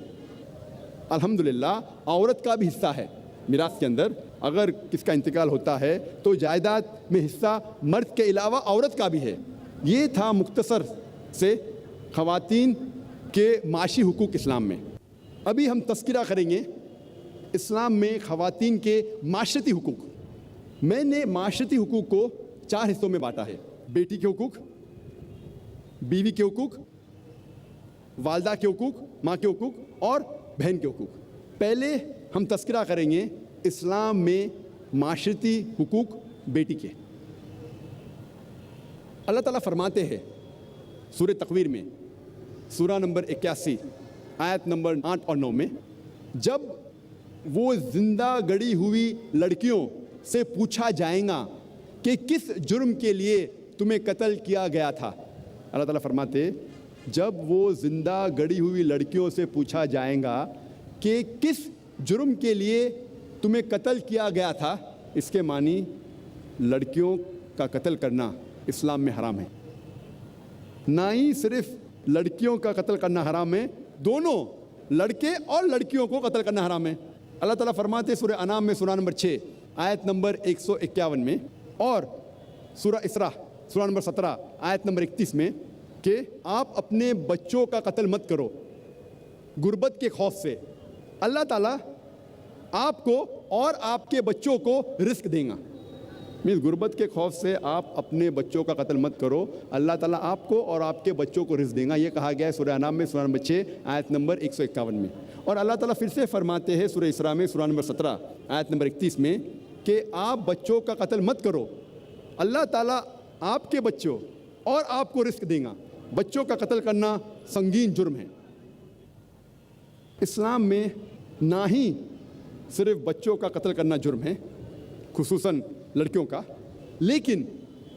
الحمدللہ عورت کا بھی حصہ ہے. میراث کے اندر اگر کس کا انتقال ہوتا ہے تو جائیداد میں حصہ مرد کے علاوہ عورت کا بھی ہے. یہ تھا مختصر سے خواتین کے معاشی حقوق اسلام میں. ابھی ہم تذکرہ کریں گے اسلام میں خواتین کے معاشرتی حقوق. میں نے معاشرتی حقوق کو 4 حصوں میں بانٹا ہے: بیٹی کے حقوق، بیوی کے حقوق، والدہ کے حقوق، ماں کے حقوق اور بہن کے حقوق. پہلے ہم تذکرہ کریں گے اسلام میں معاشرتی حقوق بیٹی کے. اللہ تعالیٰ فرماتے ہیں سورہ تکویر میں، سورہ نمبر 81 آیت نمبر 8 اور 9 میں، جب وہ زندہ گڑی ہوئی لڑکیوں سے پوچھا جائے گا کہ کس جرم کے لیے تمہیں قتل کیا گیا تھا. اللہ تعالیٰ فرماتے جب وہ زندہ گڑی ہوئی لڑکیوں سے پوچھا جائے گا کہ کس جرم کے لیے تمہیں قتل کیا گیا تھا، اس کے معنی لڑکیوں کا قتل کرنا اسلام میں حرام ہے. نہ ہی صرف لڑکیوں کا قتل کرنا حرام ہے، دونوں لڑکے اور لڑکیوں کو قتل کرنا حرام ہے. اللہ تعالیٰ فرماتے سورہ انعام میں سورہ نمبر 6 آیت نمبر 151 میں اور سورہ اسراء سورہ نمبر 17 آیت نمبر 31 میں کہ آپ اپنے بچوں کا قتل مت کرو غربت کے خوف سے، اللہ تعالیٰ آپ کو اور آپ کے بچوں کو رزق دیں گا. غربت کے خوف سے آپ اپنے بچوں کا قتل مت کرو، اللہ تعالیٰ آپ کو اور آپ کے بچوں کو رزق دیں گا. یہ کہا گیا ہے سورہ انعام میں سورہ نمبر 6 آیت نمبر 151 میں. اور اللہ تعالیٰ پھر سے فرماتے ہیں سورہ اسراء میں سورہ نمبر 17 آیت نمبر 31 میں کہ آپ بچوں کا قتل مت کرو، اللہ تعالیٰ آپ کے بچوں اور آپ کو رزق دیں گا. بچوں کا قتل کرنا سنگین جرم ہے. اسلام میں نہ ہی صرف بچوں کا قتل کرنا جرم ہے، خصوصاً لڑکیوں کا، لیکن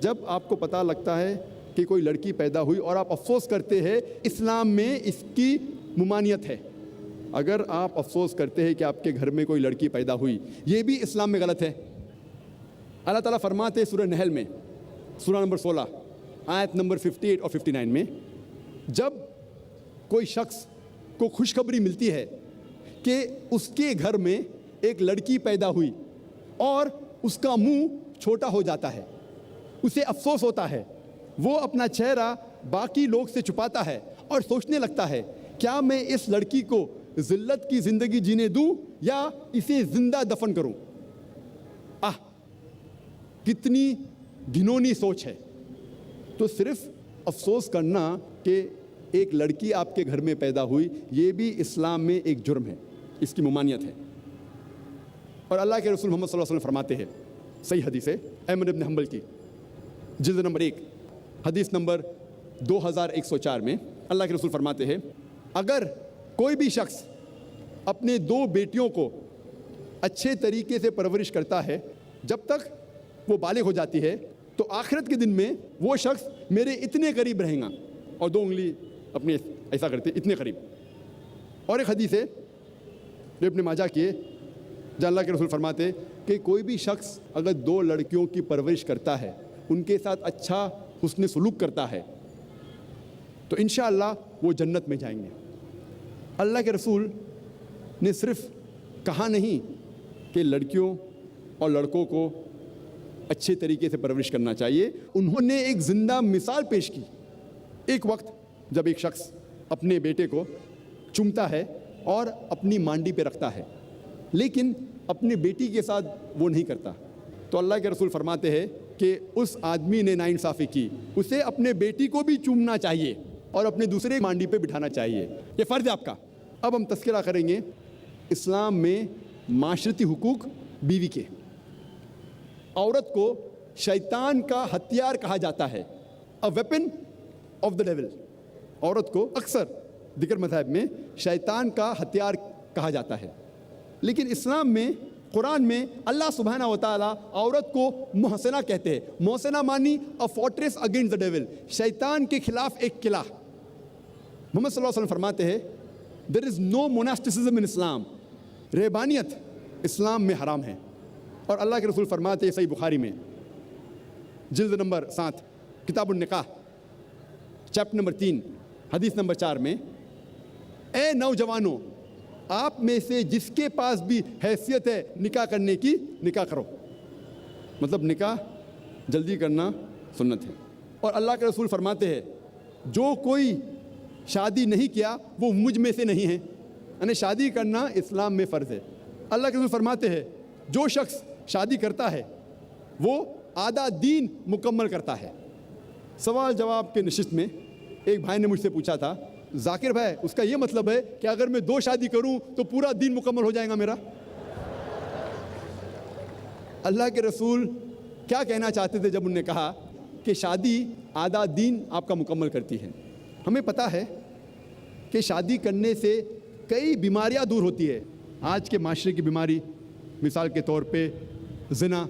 جب آپ کو پتہ لگتا ہے کہ کوئی لڑکی پیدا ہوئی اور آپ افسوس کرتے ہیں، اسلام میں اس کی ممانعت ہے. اگر آپ افسوس کرتے ہیں کہ آپ کے گھر میں کوئی لڑکی پیدا ہوئی، یہ بھی اسلام میں غلط ہے. اللہ تعالیٰ فرماتے سورہ نحل میں سورہ نمبر 16 آیت نمبر 58 اور 59 میں، جب کوئی شخص کو خوشخبری ملتی ہے کہ اس کے گھر میں ایک لڑکی پیدا ہوئی اور اس کا منہ چھوٹا ہو جاتا ہے، اسے افسوس ہوتا ہے، وہ اپنا چہرہ باقی لوگ سے چھپاتا ہے اور سوچنے لگتا ہے کیا میں اس لڑکی کو ذلت کی زندگی جینے دوں یا اسے زندہ دفن کروں. کتنی گھنونی سوچ ہے. تو صرف افسوس کرنا کہ ایک لڑکی آپ کے گھر میں پیدا ہوئی، یہ بھی اسلام میں ایک جرم ہے، اس کی ممانعت ہے. اور اللہ کے رسول محمد صلی اللہ علیہ وسلم فرماتے ہیں صحیح حدیث ہے احمد بن حنبل کی جلد نمبر 1 حدیث نمبر 2104 میں، اللہ کے رسول فرماتے ہیں اگر کوئی بھی شخص اپنے 2 بیٹیوں کو اچھے طریقے سے پرورش کرتا ہے جب تک وہ بالغ ہو جاتی ہے تو آخرت کے دن میں وہ شخص میرے اتنے قریب رہیں گا، اور 2 انگلی اپنے ایسا کرتے اتنے قریب. اور ایک حدیث ہے جو ابن ماجہ کی ہے جہاں اللہ کے رسول فرماتے کہ کوئی بھی شخص اگر 2 لڑکیوں کی پرورش کرتا ہے، ان کے ساتھ اچھا حسن سلوک کرتا ہے، تو انشاءاللہ وہ جنت میں جائیں گے. اللہ کے رسول نے صرف کہا نہیں کہ لڑکیوں اور لڑکوں کو اچھے طریقے سے پرورش کرنا چاہیے، انہوں نے ایک زندہ مثال پیش کی. ایک وقت جب ایک شخص اپنے بیٹے کو چومتا ہے اور اپنی مانڈی پہ رکھتا ہے، لیکن اپنے بیٹی کے ساتھ وہ نہیں کرتا، تو اللہ کے رسول فرماتے ہیں کہ اس آدمی نے ناانصافی کی، اسے اپنے بیٹی کو بھی چومنا چاہیے اور اپنے دوسرے مانڈی پہ بٹھانا چاہیے. یہ فرض ہے آپ کا. اب ہم تذکرہ کریں گے اسلام میں معاشرتی حقوق بیوی کے. عورت کو شیطان کا ہتھیار کہا جاتا ہے, a weapon of the devil. عورت کو اکثر دیگر مذاہب میں شیطان کا ہتھیار کہا جاتا ہے, لیکن اسلام میں قرآن میں اللہ سبحانہ و تعالیٰ عورت کو محسنہ کہتے ہیں. محسنہ مانی a fortress against the devil, شیطان کے خلاف ایک قلعہ. محمد صلی اللہ علیہ وسلم فرماتے ہیں there is no monasticism in Islam. رہبانیت اسلام میں حرام ہے. اور اللہ کے رسول فرماتے ہیں صحیح بخاری میں جلد نمبر 7 کتاب النکاح چیپٹر نمبر 3 حدیث نمبر 4 میں, اے نوجوانوں, آپ میں سے جس کے پاس بھی حیثیت ہے نکاح کرنے کی, نکاح کرو. مطلب نکاح جلدی کرنا سنت ہے. اور اللہ کے رسول فرماتے ہیں جو کوئی شادی نہیں کیا وہ مجھ میں سے نہیں ہے. یعنی شادی کرنا اسلام میں فرض ہے. اللہ کے رسول فرماتے ہیں جو شخص شادی کرتا ہے وہ آدھا دین مکمل کرتا ہے. سوال جواب کے نشست میں ایک بھائی نے مجھ سے پوچھا تھا, ذاکر بھائی اس کا یہ مطلب ہے کہ اگر میں 2 شادی کروں تو پورا دین مکمل ہو جائے گا میرا؟ اللہ کے رسول کیا کہنا چاہتے تھے جب انہوں نے کہا کہ شادی آدھا دین آپ کا مکمل کرتی ہے؟ ہمیں پتہ ہے کہ شادی کرنے سے کئی بیماریاں دور ہوتی ہے. آج کے معاشرے کی بیماری مثال کے طور پہ زنا,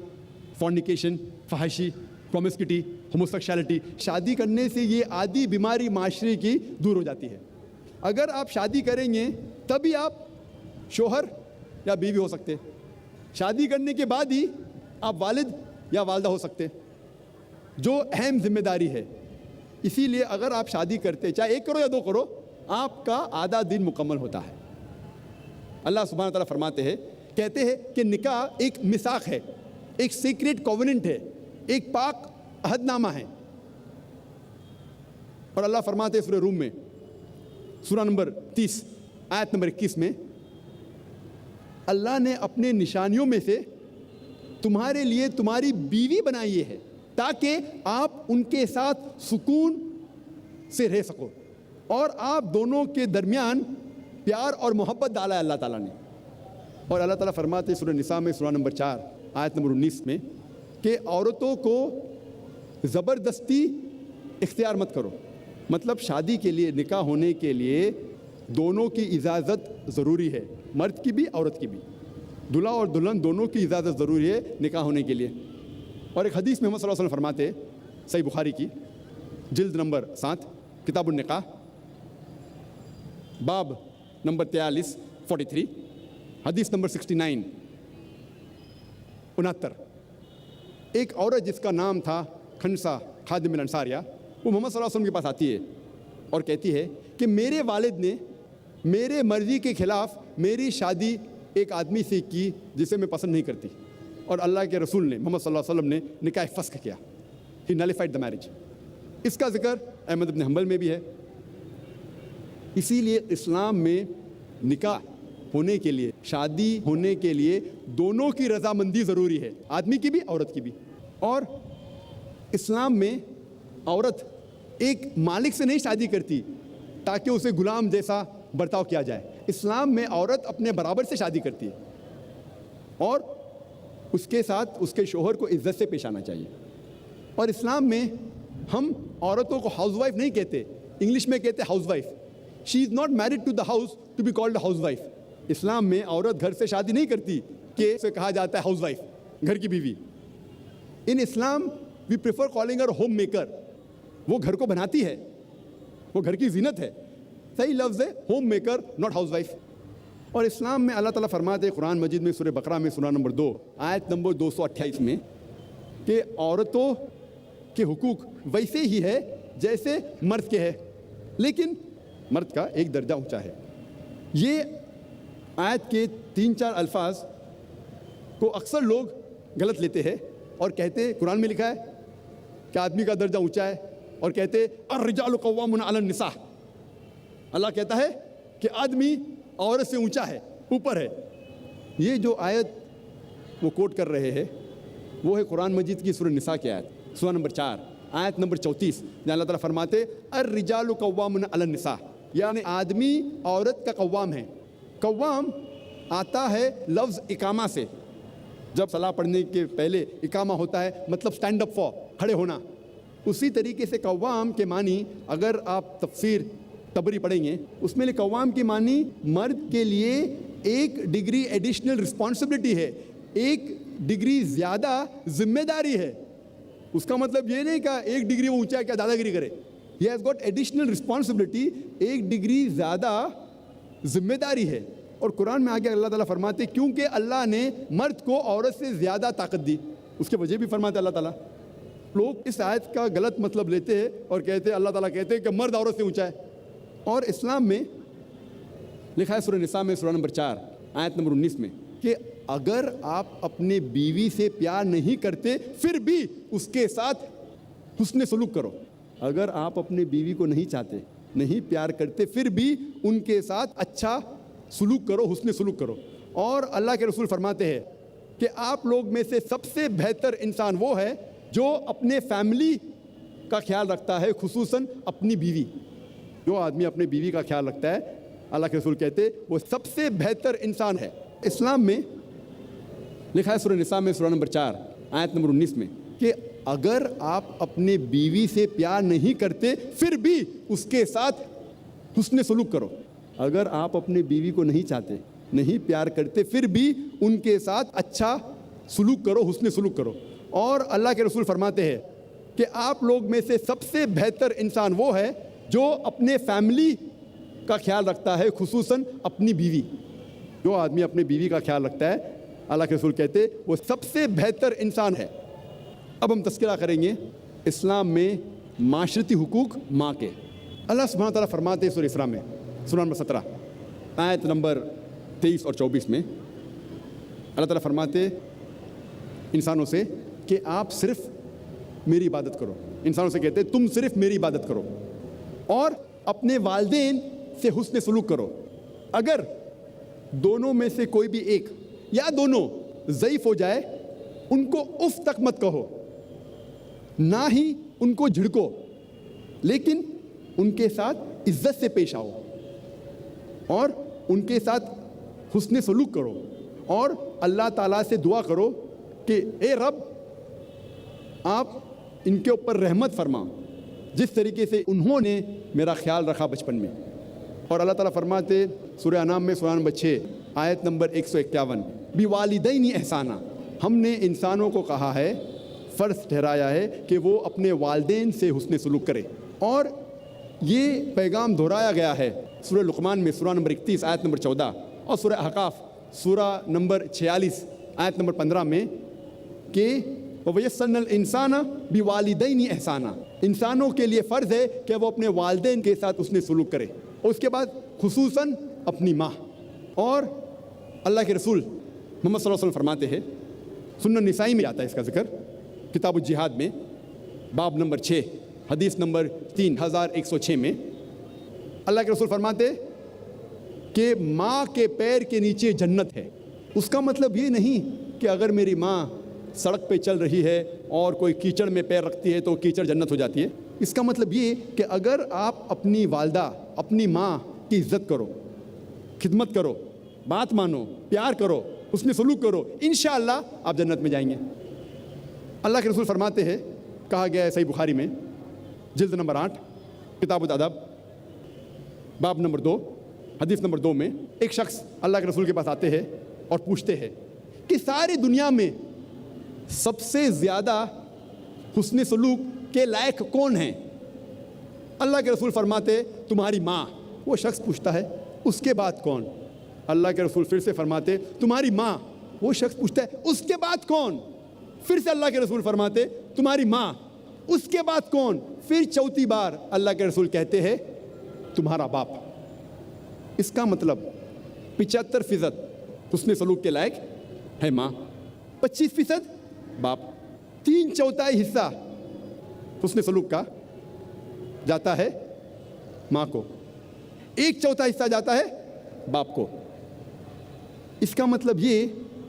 فورنیکیشن, فحاشی, پرومسکیٹی, ہوموسیکشوالٹی, شادی کرنے سے یہ آدھی بیماری معاشرے کی دور ہو جاتی ہے. اگر آپ شادی کریں گے تبھی آپ شوہر یا بیوی ہو سکتے. شادی کرنے کے بعد ہی آپ والد یا والدہ ہو سکتے, جو اہم ذمہ داری ہے. اسی لیے اگر آپ شادی کرتے چاہے 1 کرو یا 2 کرو, آپ کا آدھا دن مکمل ہوتا ہے. اللہ سبحانہ تعالیٰ فرماتے ہیں, کہتے ہیں کہ نکاح ایک میثاق ہے, ایک سیکریٹ کووننٹ ہے, ایک پاک عہد نامہ ہے. اور اللہ فرماتے ہیں سورہ روم میں سورہ نمبر 30 آیت نمبر 21 میں, اللہ نے اپنے نشانیوں میں سے تمہارے لیے تمہاری بیوی بنائی ہے تاکہ آپ ان کے ساتھ سکون سے رہ سکو, اور آپ دونوں کے درمیان پیار اور محبت ڈالا ہے اللہ تعالیٰ نے. اور اللہ تعالیٰ فرماتے ہیں سورہ نساء میں سورہ نمبر 4 آیت نمبر 19 میں کہ عورتوں کو زبردستی اختیار مت کرو. مطلب شادی کے لیے, نکاح ہونے کے لیے دونوں کی اجازت ضروری ہے, مرد کی بھی عورت کی بھی. دلہا اور دلہن دونوں کی اجازت ضروری ہے نکاح ہونے کے لیے. اور ایک حدیث میں محمد صلی اللہ علیہ وسلم فرماتے ہیں صحیح بخاری کی جلد نمبر 7 کتاب النکاح باب نمبر 43 حدیث نمبر 69 69, ایک عورت جس کا نام تھا کھنسا خادم الانصاریہ, وہ محمد صلی اللہ علیہ وسلم کے پاس آتی ہے اور کہتی ہے کہ میرے والد نے میرے مرضی کے خلاف میری شادی ایک آدمی سے کی جسے میں پسند نہیں کرتی, اور اللہ کے رسول نے محمد صلی اللہ علیہ وسلم نے نکاح فسخ کیا. ہی نلیفائڈ دا میرج. اس کا ذکر احمد بن حنبل میں بھی ہے. اسی لیے اسلام میں نکاح ہونے کے لیے, شادی ہونے کے لیے دونوں کی رضامندی ضروری ہے, آدمی کی بھی عورت کی بھی. اور اسلام میں عورت ایک مالک سے نہیں شادی کرتی تاکہ اسے غلام جیسا برتاؤ کیا جائے. اسلام میں عورت اپنے برابر سے شادی کرتی ہے اور اس کے ساتھ اس کے شوہر کو عزت سے پیش آنا چاہیے. اور اسلام میں ہم عورتوں کو ہاؤس وائف نہیں کہتے, انگلش میں کہتے housewife. She is not married to the house to be called housewife. Islam میں عورت گھر سے شادی نہیں کرتی کہ اسے کہا جاتا ہے ہاؤس وائف, گھر کی بیوی. In Islam we prefer calling her homemaker. وہ گھر کو بناتی ہے, وہ گھر کی زینت ہے. صحیح لفظ ہے home maker, not house wife. اور اسلام میں اللہ تعالیٰ فرماتے ہیں قرآن مجید میں سورہ بقرہ میں سورہ نمبر 2 آیت نمبر 228 میں کہ عورتوں کے حقوق ویسے ہی ہے جیسے مرد کے ہے, لیکن مرد کا ایک درجہ اونچا ہے. یہ آیت کے 3-4 الفاظ کو اکثر لوگ غلط لیتے ہیں اور کہتے قرآن میں لکھا ہے کہ آدمی کا درجہ اونچا ہے, اور کہتے الرجال قوامون علی النساء. اللہ کہتا ہے کہ آدمی عورت سے اونچا ہے, اوپر ہے. یہ جو آیت وہ کوٹ کر رہے ہیں وہ ہے قرآن مجید کی سورہ نساء کی آیت سورہ نمبر 4 آیت نمبر 34, جہاں اللہ تعالیٰ فرماتے الرجال قوامون علی النساء. یعنی آدمی عورت کا قوام ہے. قوام آتا ہے لفظ اقامہ سے. جب صلاح پڑھنے کے پہلے اقامہ ہوتا ہے مطلب اسٹینڈ اپ فار، کھڑے ہونا. اسی طریقے سے قوام کے معنی اگر آپ تفسیر تبری پڑھیں گے اس میں قوام کی معنی مرد کے لیے ایک ڈگری ایڈیشنل رسپانسبلٹی ہے، ایک ڈگری زیادہ ذمہ داری ہے. اس کا مطلب یہ نہیں کہ ایک ڈگری وہ اونچا ہے کیا دادا گیری کرے. He has got additional responsibility, ایک ڈگری زیادہ ذمہ داری ہے. اور قرآن میں آگے اللہ تعالیٰ فرماتے ہیں کیونکہ اللہ نے مرد کو عورت سے زیادہ طاقت دی. اس کے وجہ بھی فرماتے اللہ تعالیٰ. لوگ اس آیت کا غلط مطلب لیتے ہیں اور کہتے ہیں اللہ تعالیٰ کہتے ہیں کہ مرد عورت سے اونچا ہے. اور اسلام میں لکھا ہے سورہ نساء میں سورہ نمبر 4 آیت نمبر 19 میں کہ اگر آپ اپنے بیوی سے پیار نہیں کرتے پھر بھی اس کے ساتھ حسن سلوک کرو. اگر آپ اپنے بیوی کو نہیں چاہتے، نہیں پیار کرتے، پھر بھی ان کے ساتھ اچھا سلوک کرو، حسن سلوک کرو. اور اللہ کے رسول فرماتے ہیں کہ آپ لوگ میں سے سب سے بہتر انسان وہ ہے جو اپنے فیملی کا خیال رکھتا ہے، خصوصاً اپنی بیوی. جو آدمی اپنے بیوی کا خیال رکھتا ہے اللہ کے رسول کہتے ہیں وہ سب سے بہتر انسان ہے. اسلام میں لکھا ہے سورہ نساء میں سورہ نمبر 4 آیت نمبر 19 میں کہ اگر آپ اپنے بیوی سے پیار نہیں کرتے پھر بھی اس کے ساتھ حسن سلوک کرو. اگر آپ اپنے بیوی کو نہیں چاہتے، نہیں پیار کرتے، پھر بھی ان کے ساتھ اچھا سلوک کرو، حسن سلوک کرو. اور اللہ کے رسول فرماتے ہیں کہ آپ لوگ میں سے سب سے بہتر انسان وہ ہے جو اپنے فیملی کا خیال رکھتا ہے، خصوصاً اپنی بیوی. جو آدمی اپنے بیوی کا خیال رکھتا ہے اللہ کے رسول کہتے ہیں وہ سب سے بہتر انسان ہے. اب ہم تذکرہ کریں گے اسلام میں معاشرتی حقوق ماں کے. اللہ سبحانہ تعالیٰ فرماتے ہیں سورہ اسراء میں سورہ نمبر 17 آیت نمبر 23 اور 24 میں اللہ تعالیٰ فرماتے انسانوں سے کہ آپ صرف میری عبادت کرو. انسانوں سے کہتے تم صرف میری عبادت کرو اور اپنے والدین سے حسن سلوک کرو. اگر دونوں میں سے کوئی بھی ایک یا دونوں ضعیف ہو جائے ان کو اف تک مت کہو، نہ ہی ان کو جھڑکو، لیکن ان کے ساتھ عزت سے پیش آؤ اور ان کے ساتھ حسن سلوک کرو. اور اللہ تعالیٰ سے دعا کرو کہ اے رب آپ ان کے اوپر رحمت فرما جس طریقے سے انہوں نے میرا خیال رکھا بچپن میں. اور اللہ تعالیٰ فرماتے سورہ انعام میں سورہ نمبر 6 آیت نمبر 151 بِوَالِدَيْنِ احسانا، ہم نے انسانوں کو کہا ہے، فرض ٹھہرایا ہے کہ وہ اپنے والدین سے حسن سلوک کرے. اور یہ پیغام دہرایا گیا ہے سورہ لقمان میں سورہ نمبر 31 آیت نمبر 14 اور سورہ احقاف سورہ نمبر 46 آیت نمبر 15 میں کہ وَيَسَّرْنَا الْإِنسَانَ بِوَالِدَيْنِ احسانا، انسانوں کے لیے فرض ہے کہ وہ اپنے والدین کے ساتھ حسن سلوک کرے. اور اس کے بعد خصوصاً اپنی ماں. اور اللہ کے رسول محمد صلی اللہ علیہ وسلم فرماتے ہیں سنن نسائی میں آتا ہے اس کا ذکر کتاب الجہاد میں باب نمبر 6 حدیث نمبر 3106 میں اللہ کے رسول فرماتے کہ ماں کے پیر کے نیچے جنت ہے. اس کا مطلب یہ نہیں کہ اگر میری ماں سڑک پہ چل رہی ہے اور کوئی کیچڑ میں پیر رکھتی ہے تو کیچڑ جنت ہو جاتی ہے. اس کا مطلب یہ کہ اگر آپ اپنی والدہ اپنی ماں کی عزت کرو، خدمت کرو، بات مانو، پیار کرو، حسن سلوک کرو، انشاءاللہ آپ جنت میں جائیں گے. اللہ کے رسول فرماتے ہیں کہا گیا ہے صحیح بخاری میں جلد نمبر 8 کتاب الادب باب نمبر 2 حدیث نمبر 2 میں ایک شخص اللہ کے رسول کے پاس آتے ہیں اور پوچھتے ہیں کہ ساری دنیا میں سب سے زیادہ حسن سلوک کے لائق کون ہیں؟ اللہ کے رسول فرماتے تمہاری ماں. وہ شخص پوچھتا ہے اس کے بعد کون؟ اللہ کے رسول پھر سے فرماتے تمہاری ماں. وہ شخص پوچھتا ہے اس کے بعد کون؟ پھر سے اللہ کے رسول فرماتے تمہاری ماں. اس کے بعد کون؟ پھر چوتھی بار اللہ کے رسول کہتے ہیں تمہارا باپ. اس کا مطلب 75% حسن سلوک کے لائق ہے ماں، 25% باپ. 3/4 حصہ حسن سلوک کا جاتا ہے ماں کو، 1/4 حصہ جاتا ہے باپ کو. اس کا مطلب یہ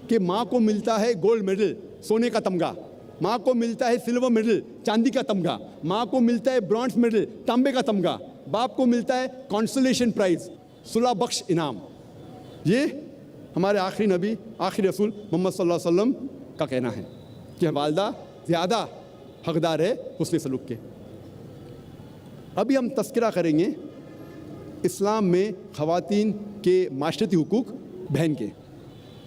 کہ ماں کو ملتا ہے گولڈ میڈل، سونے کا تمغہ، ماں کو ملتا ہے سلور میڈل، چاندی کا تمغہ، ماں کو ملتا ہے برونز میڈل، تانبے کا تمغہ، باپ کو ملتا ہے کانسولیشن پرائز، صلح بخش انعام. یہ ہمارے آخری نبی آخری رسول محمد صلی اللہ علیہ وسلم کا کہنا ہے کہ والدہ زیادہ حقدار ہے حسن سلوک کے. ابھی ہم تذکرہ کریں گے اسلام میں خواتین کے معاشرتی حقوق بہن کے.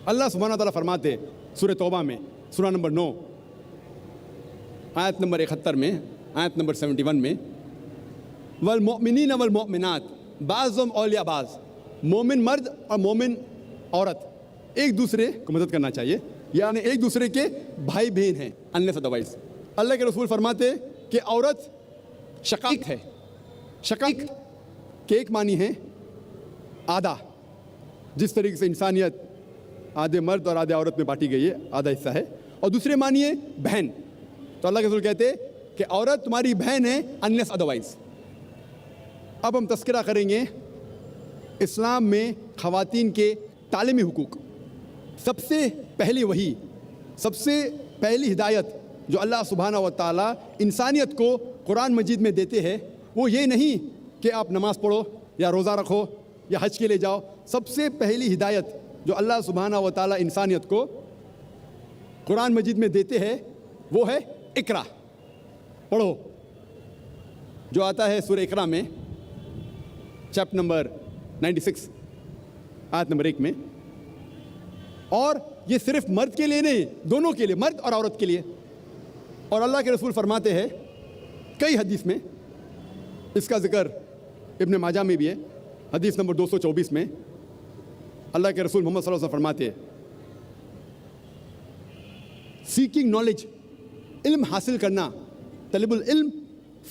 اللہ سبحانہ تعالیٰ فرماتے سورہ توبہ میں سورہ نمبر 9 آیت نمبر 71 میں آیت نمبر 71 میں والمؤمنین والمؤمنات بعضهم اولیاء بعض، مومن مرد اور مومن عورت ایک دوسرے کو مدد کرنا چاہیے، یعنی ایک دوسرے کے بھائی بہن ہیں unless otherwise. اللہ کے رسول فرماتے کہ عورت شقیق ہے. شقیق کے ایک معنی ہے آدھا، جس طریقے سے انسانیت آدھے مرد اور آدھے عورت میں بانٹی گئی ہے، آدھا حصہ ہے. اور دوسرے معنی ہے بہن. تو اللہ کے رسول کہتے کہ عورت تمہاری بہن ہے unless otherwise. اب ہم تذکرہ کریں گے اسلام میں خواتین کے تعلیمی حقوق. سب سے پہلی وحی، سب سے پہلی ہدایت جو اللہ سبحانہ و تعالیٰ انسانیت کو قرآن مجید میں دیتے ہیں وہ یہ نہیں کہ آپ نماز پڑھو یا روزہ رکھو یا حج کے لے جاؤ. سب سے پہلی ہدایت جو اللہ سبحانہ و تعالیٰ انسانیت کو قرآن مجید میں دیتے ہیں وہ ہے اقرا، پڑھو، جو آتا ہے سورہ اقرا میں چیپٹر نمبر 96 آیت نمبر 1 میں. اور یہ صرف مرد کے لیے نہیں، دونوں کے لیے، مرد اور عورت کے لیے. اور اللہ کے رسول فرماتے ہیں کئی حدیث میں، اس کا ذکر ابن ماجہ میں بھی ہے، حدیث نمبر 224 میں اللہ کے رسول محمد صلی اللہ علیہ وسلم فرماتے ہیں سیکنگ نالج، علم حاصل کرنا، طلب العلم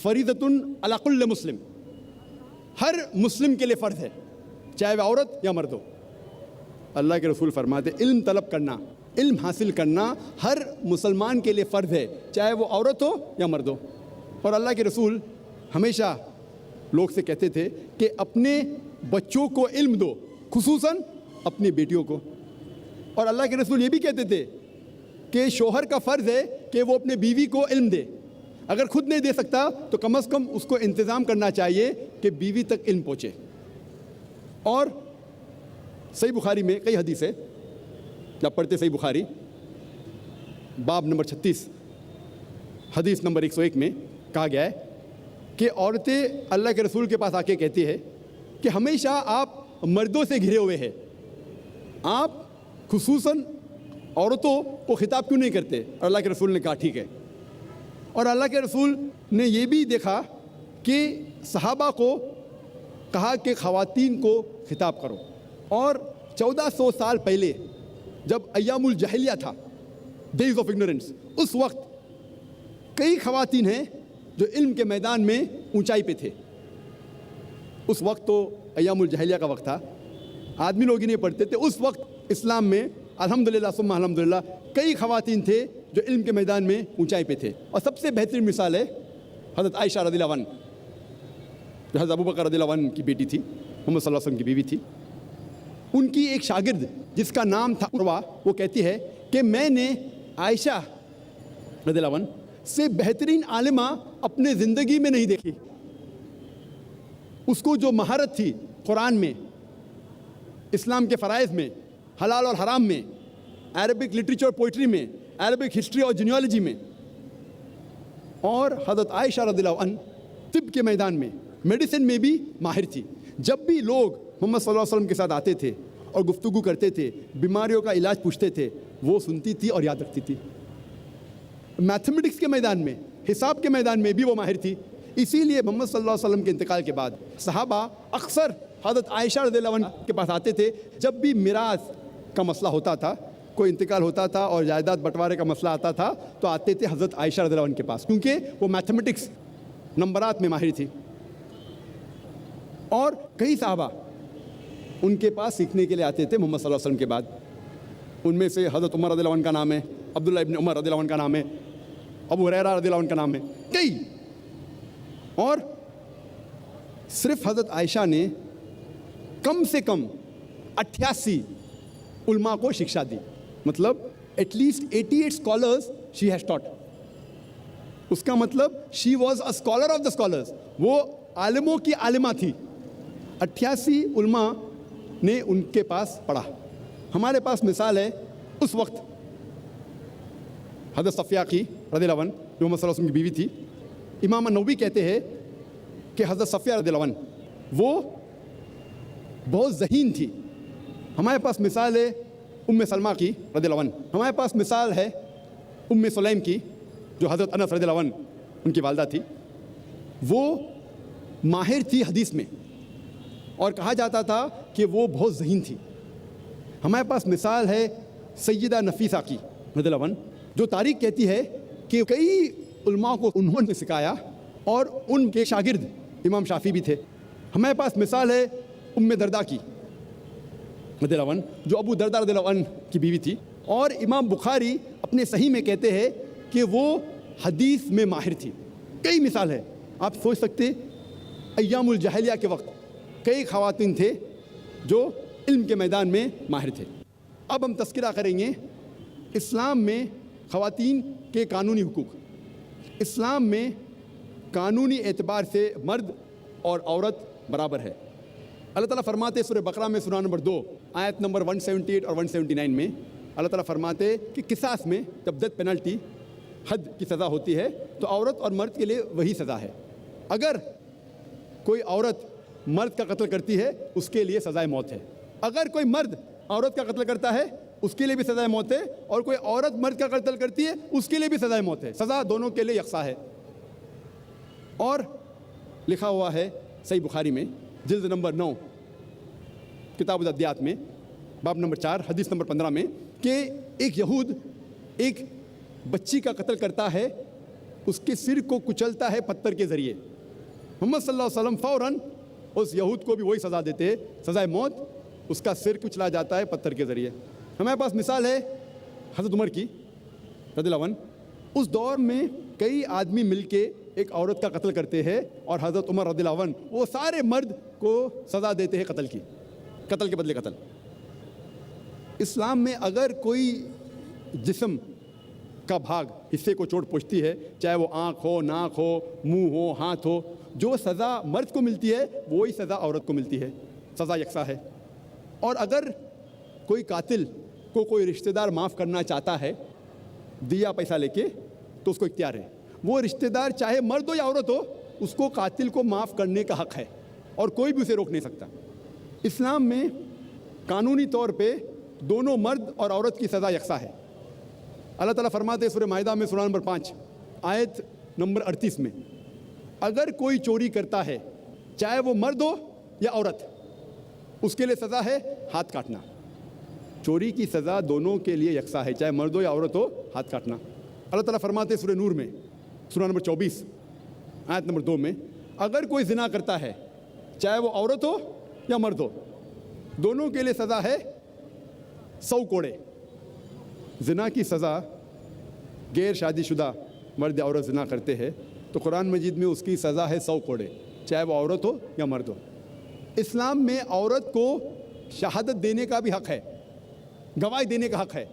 فریضۃ علی کل مسلم، ہر مسلم کے لیے فرض ہے، چاہے وہ عورت یا مرد ہو. اللہ کے رسول فرماتے علم طلب کرنا، علم حاصل کرنا ہر مسلمان کے لیے فرض ہے، چاہے وہ عورت ہو یا مرد ہو. اور اللہ کے رسول ہمیشہ لوگ سے کہتے تھے کہ اپنے بچوں کو علم دو، خصوصاً اپنی بیٹیوں کو. اور اللہ کے رسول یہ بھی کہتے تھے کہ شوہر کا فرض ہے کہ وہ اپنے بیوی کو علم دے، اگر خود نہیں دے سکتا تو کم از کم اس کو انتظام کرنا چاہیے کہ بیوی تک علم پہنچے. اور صحیح بخاری میں کئی حدیث ہے، جب پڑھتے صحیح بخاری باب نمبر 36 حدیث نمبر 101 میں کہا گیا ہے کہ عورتیں اللہ کے رسول کے پاس آ کے کہتی ہے کہ ہمیشہ آپ مردوں سے گھرے ہوئے ہیں، آپ خصوصاً عورتوں کو خطاب کیوں نہیں کرتے؟ اور اللہ کے رسول نے کہا ٹھیک ہے. اور اللہ کے رسول نے یہ بھی دیکھا کہ صحابہ کو کہا کہ خواتین کو خطاب کرو. اور 1400 سال پہلے جب ایام الجاہلیہ تھا، ڈیز آف اگنورنس، اس وقت کئی خواتین ہیں جو علم کے میدان میں اونچائی پہ تھے. اس وقت تو ایام الجاہلیہ کا وقت تھا، آدمی لوگ ہی نہیں پڑھتے تھے. اس وقت اسلام میں الحمدللہ ثم الحمدللہ کئی خواتین تھے جو علم کے میدان میں اونچائی پہ تھے. اور سب سے بہترین مثال ہے حضرت عائشہ رضی اللہ عنہ، جو حضرت ابوبکر رضی اللہ عنہ کی بیٹی تھی، محمد صلی اللہ علیہ وسلم کی بیوی تھی. ان کی ایک شاگرد جس کا نام تھا عروہ، وہ کہتی ہے کہ میں نے عائشہ رضی اللہ عنہ سے بہترین عالمہ اپنے زندگی میں نہیں دیکھی. اس کو جو مہارت تھی قرآن میں، اسلام کے فرائض میں، حلال اور حرام میں، عربک لٹریچر اور پوئٹری میں، عربک ہسٹری اور جینیالوجی میں. اور حضرت عائشہ رضی اللہ عنہ طب کے میدان میں، میڈیسن میں بھی ماہر تھی. جب بھی لوگ محمد صلی اللہ علیہ وسلم کے ساتھ آتے تھے اور گفتگو کرتے تھے، بیماریوں کا علاج پوچھتے تھے، وہ سنتی تھی اور یاد رکھتی تھی. میتھمیٹکس کے میدان میں، حساب کے میدان میں بھی وہ ماہر تھی. اسی لیے محمد صلی اللہ علیہ وسلم کے انتقال کے بعد صحابہ اکثر حضرت عائشہ رضی اللہ عنہ کے پاس آتے تھے. جب بھی میراث کا مسئلہ ہوتا تھا، کوئی انتقال ہوتا تھا اور جائیداد بٹوارے کا مسئلہ آتا تھا، تو آتے تھے حضرت عائشہ رضی اللہ عنہ کے پاس، کیونکہ وہ میتھمیٹکس نمبرات میں ماہر تھی. اور کئی صحابہ ان کے پاس سیکھنے کے لیے آتے تھے محمد صلی اللہ علیہ وسلم کے بعد. ان میں سے حضرت عمر رضی اللہ عنہ کا نام ہے، عبداللہ ابن عمر رضی اللہ عنہ کا نام ہے، ابو ہریرہ رضی اللہ عنہ کا نام ہے، کئی. اور صرف حضرت عائشہ نے کم سے کم 88 علماء کو شکشا دی، مطلب at least 88 scholars she has taught. اس کا مطلب she was a scholar of the scholars. وہ عالموں کی عالمہ تھی. 88 علماء نے ان کے پاس پڑھا. ہمارے پاس مثال ہے اس وقت حضرت صفیہ کی رضی اللہ عنہ جو محمد صلی اللہ علیہ وسلم کی بیوی تھی. امام نووی کہتے ہیں کہ حضرت صفیہ رضی اللہ عنہ وہ بہت ذہین تھی. ہمارے پاس مثال ہے ام سلمہ کی رضی اللہ عنہ. ہمارے پاس مثال ہے ام سلیم کی جو حضرت انس رضی اللہ عنہ ان کی والدہ تھی. وہ ماہر تھی حدیث میں اور کہا جاتا تھا کہ وہ بہت ذہین تھی. ہمارے پاس مثال ہے سیدہ نفیسہ کی رضی اللہ عنہ جو تاریخ کہتی ہے کہ کئی علماء کو انہوں نے سکھایا اور ان کے شاگرد امام شافعی بھی تھے. ہمارے پاس مثال ہے ام دردہ کی رضی اللہ عنہ جو ابو دردہ رضی اللہ عنہ کی بیوی تھی. اور امام بخاری اپنے صحیح میں کہتے ہیں کہ وہ حدیث میں ماہر تھی. کئی مثال ہے. آپ سوچ سکتے ایام الجاہلیہ کے وقت کئی خواتین تھے جو علم کے میدان میں ماہر تھے. اب ہم تذکرہ کریں گے اسلام میں خواتین کے قانونی حقوق. اسلام میں قانونی اعتبار سے مرد اور عورت برابر ہے. اللہ تعالیٰ فرماتے سورہ بقرہ میں سورہ نمبر 2 آیت نمبر 178 اور 179 میں اللہ تعالیٰ فرماتے کہ قصاص میں جب ڈیتھ پینلٹی حد کی سزا ہوتی ہے تو عورت اور مرد کے لیے وہی سزا ہے. اگر کوئی عورت مرد کا قتل کرتی ہے اس کے لیے سزائے موت ہے. اگر کوئی مرد عورت کا قتل کرتا ہے اس کے لیے بھی سزائے موت ہے. اور کوئی عورت مرد کا قتل کرتی ہے اس کے لیے بھی سزائے موت ہے. سزا دونوں کے لیے یکساں ہے. اور لکھا ہوا ہے صحیح بخاری میں جلد نمبر 9 کتاب الادیات میں باب نمبر 4 حدیث نمبر 15 میں کہ ایک یہود ایک بچی کا قتل کرتا ہے, اس کے سر کو کچلتا ہے پتھر کے ذریعے. محمد صلی اللہ علیہ وسلم فوراً اس یہود کو بھی وہی سزا دیتے ہیں, سزائے موت. اس کا سر کچلا جاتا ہے پتھر کے ذریعے. ہمارے پاس مثال ہے حضرت عمر کی رضی اللہ عنہ. اس دور میں کئی آدمی مل کے ایک عورت کا قتل کرتے ہیں اور حضرت عمر رضی اللہ عنہ وہ سارے مرد کو سزا دیتے ہیں قتل کی, قتل کے بدلے قتل. اسلام میں اگر کوئی جسم کا بھاگ حصے کو چوٹ پہنچتی ہے, چاہے وہ آنکھ ہو, ناک ہو, منہ ہو, ہاتھ ہو, جو سزا مرد کو ملتی ہے وہی سزا عورت کو ملتی ہے. سزا یکساں ہے. اور اگر کوئی قاتل کو کوئی رشتہ دار معاف کرنا چاہتا ہے دیا پیسہ لے کے تو اس کو اختیار ہے. وہ رشتہ دار چاہے مرد ہو یا عورت ہو اس کو قاتل کو معاف کرنے کا حق ہے اور کوئی بھی اسے روک نہیں سکتا. اسلام میں قانونی طور پہ دونوں مرد اور عورت کی سزا یکساں ہے. اللہ تعالیٰ فرماتے ہیں سورہ مائدہ میں سورہ نمبر 5 آیت نمبر 38 میں اگر کوئی چوری کرتا ہے چاہے وہ مرد ہو یا عورت اس کے لیے سزا ہے ہاتھ کاٹنا. چوری کی سزا دونوں کے لیے یکساں ہے, چاہے مرد ہو یا عورت ہو, ہاتھ کاٹنا. اللہ تعالیٰ فرماتے ہیں سورہ نور میں سورہ نمبر 24 آیت نمبر 2 میں اگر کوئی زنا کرتا ہے چاہے وہ عورت ہو یا مرد ہو دونوں کے لیے سزا ہے 100 کوڑے. زنا کی سزا غیر شادی شدہ مرد عورت زنا کرتے ہیں تو قرآن مجید میں اس کی سزا ہے 100 کوڑے, چاہے وہ عورت ہو یا مرد ہو. اسلام میں عورت کو شہادت دینے کا بھی حق ہے, گواہی دینے کا حق ہے.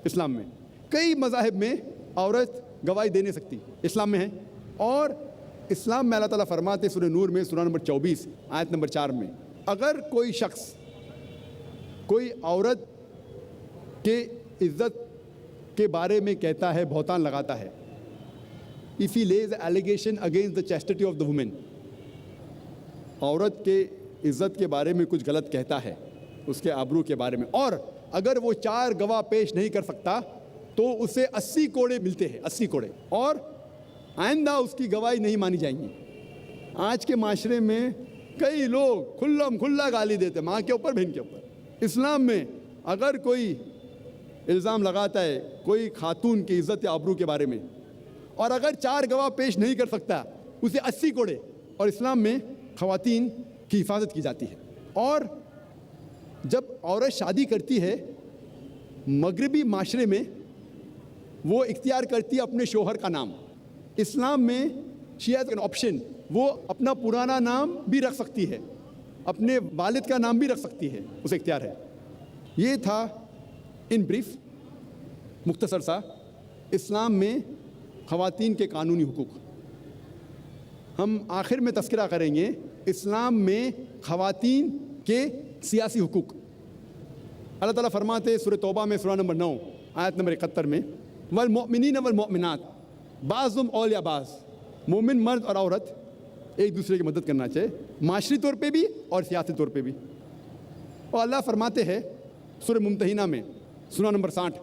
اسلام میں کئی مذاہب میں عورت گواہی دے نہیں سکتی, اسلام میں ہے. اور اسلام میں اللہ تعالیٰ فرماتے سورہ نور میں سورہ نمبر 24 آیت نمبر 4 میں اگر کوئی شخص کوئی عورت کے عزت کے بارے میں کہتا ہے, بہتان لگاتا ہے, if he lays allegation against the chastity of the woman, عورت کے عزت کے بارے میں کچھ غلط کہتا ہے, اس کے آبرو کے بارے میں, اور اگر وہ 4 گواہ پیش نہیں کر سکتا تو اسے 80 کوڑے ملتے ہیں, 80 کوڑے, اور آئندہ اس کی گواہی نہیں مانی جائیں گی. آج کے معاشرے میں کئی لوگ کھلم کھلا گالی دیتے ماں کے اوپر, بہن کے اوپر. اسلام میں اگر کوئی الزام لگاتا ہے کوئی خاتون کی عزت یا آبرو کے بارے میں اور اگر 4 گواہ پیش نہیں کر سکتا اسے 80 کوڑے. اور اسلام میں خواتین کی حفاظت کی جاتی ہے. اور جب عورت شادی کرتی ہے مغربی معاشرے میں وہ اختیار کرتی ہے اپنے شوہر کا نام. اسلام میں شی ہیز این آپشن, وہ اپنا پرانا نام بھی رکھ سکتی ہے, اپنے والد کا نام بھی رکھ سکتی ہے, اسے اختیار ہے. یہ تھا ان بریف مختصر سا اسلام میں خواتین کے قانونی حقوق. ہم آخر میں تذکرہ کریں گے اسلام میں خواتین کے سیاسی حقوق۔ اللہ تعالیٰ فرماتے سورہ توبہ میں سورہ نمبر 9 آیت نمبر 71 میں والمؤمنین والمؤمنات بعضهم اولیاء بعض، مومن مرد اور عورت ایک دوسرے کی مدد کرنا چاہیے، معاشری طور پہ بھی اور سیاسی طور پہ بھی۔ اور اللہ فرماتے ہیں سورہ ممتحنہ میں سورہ نمبر 60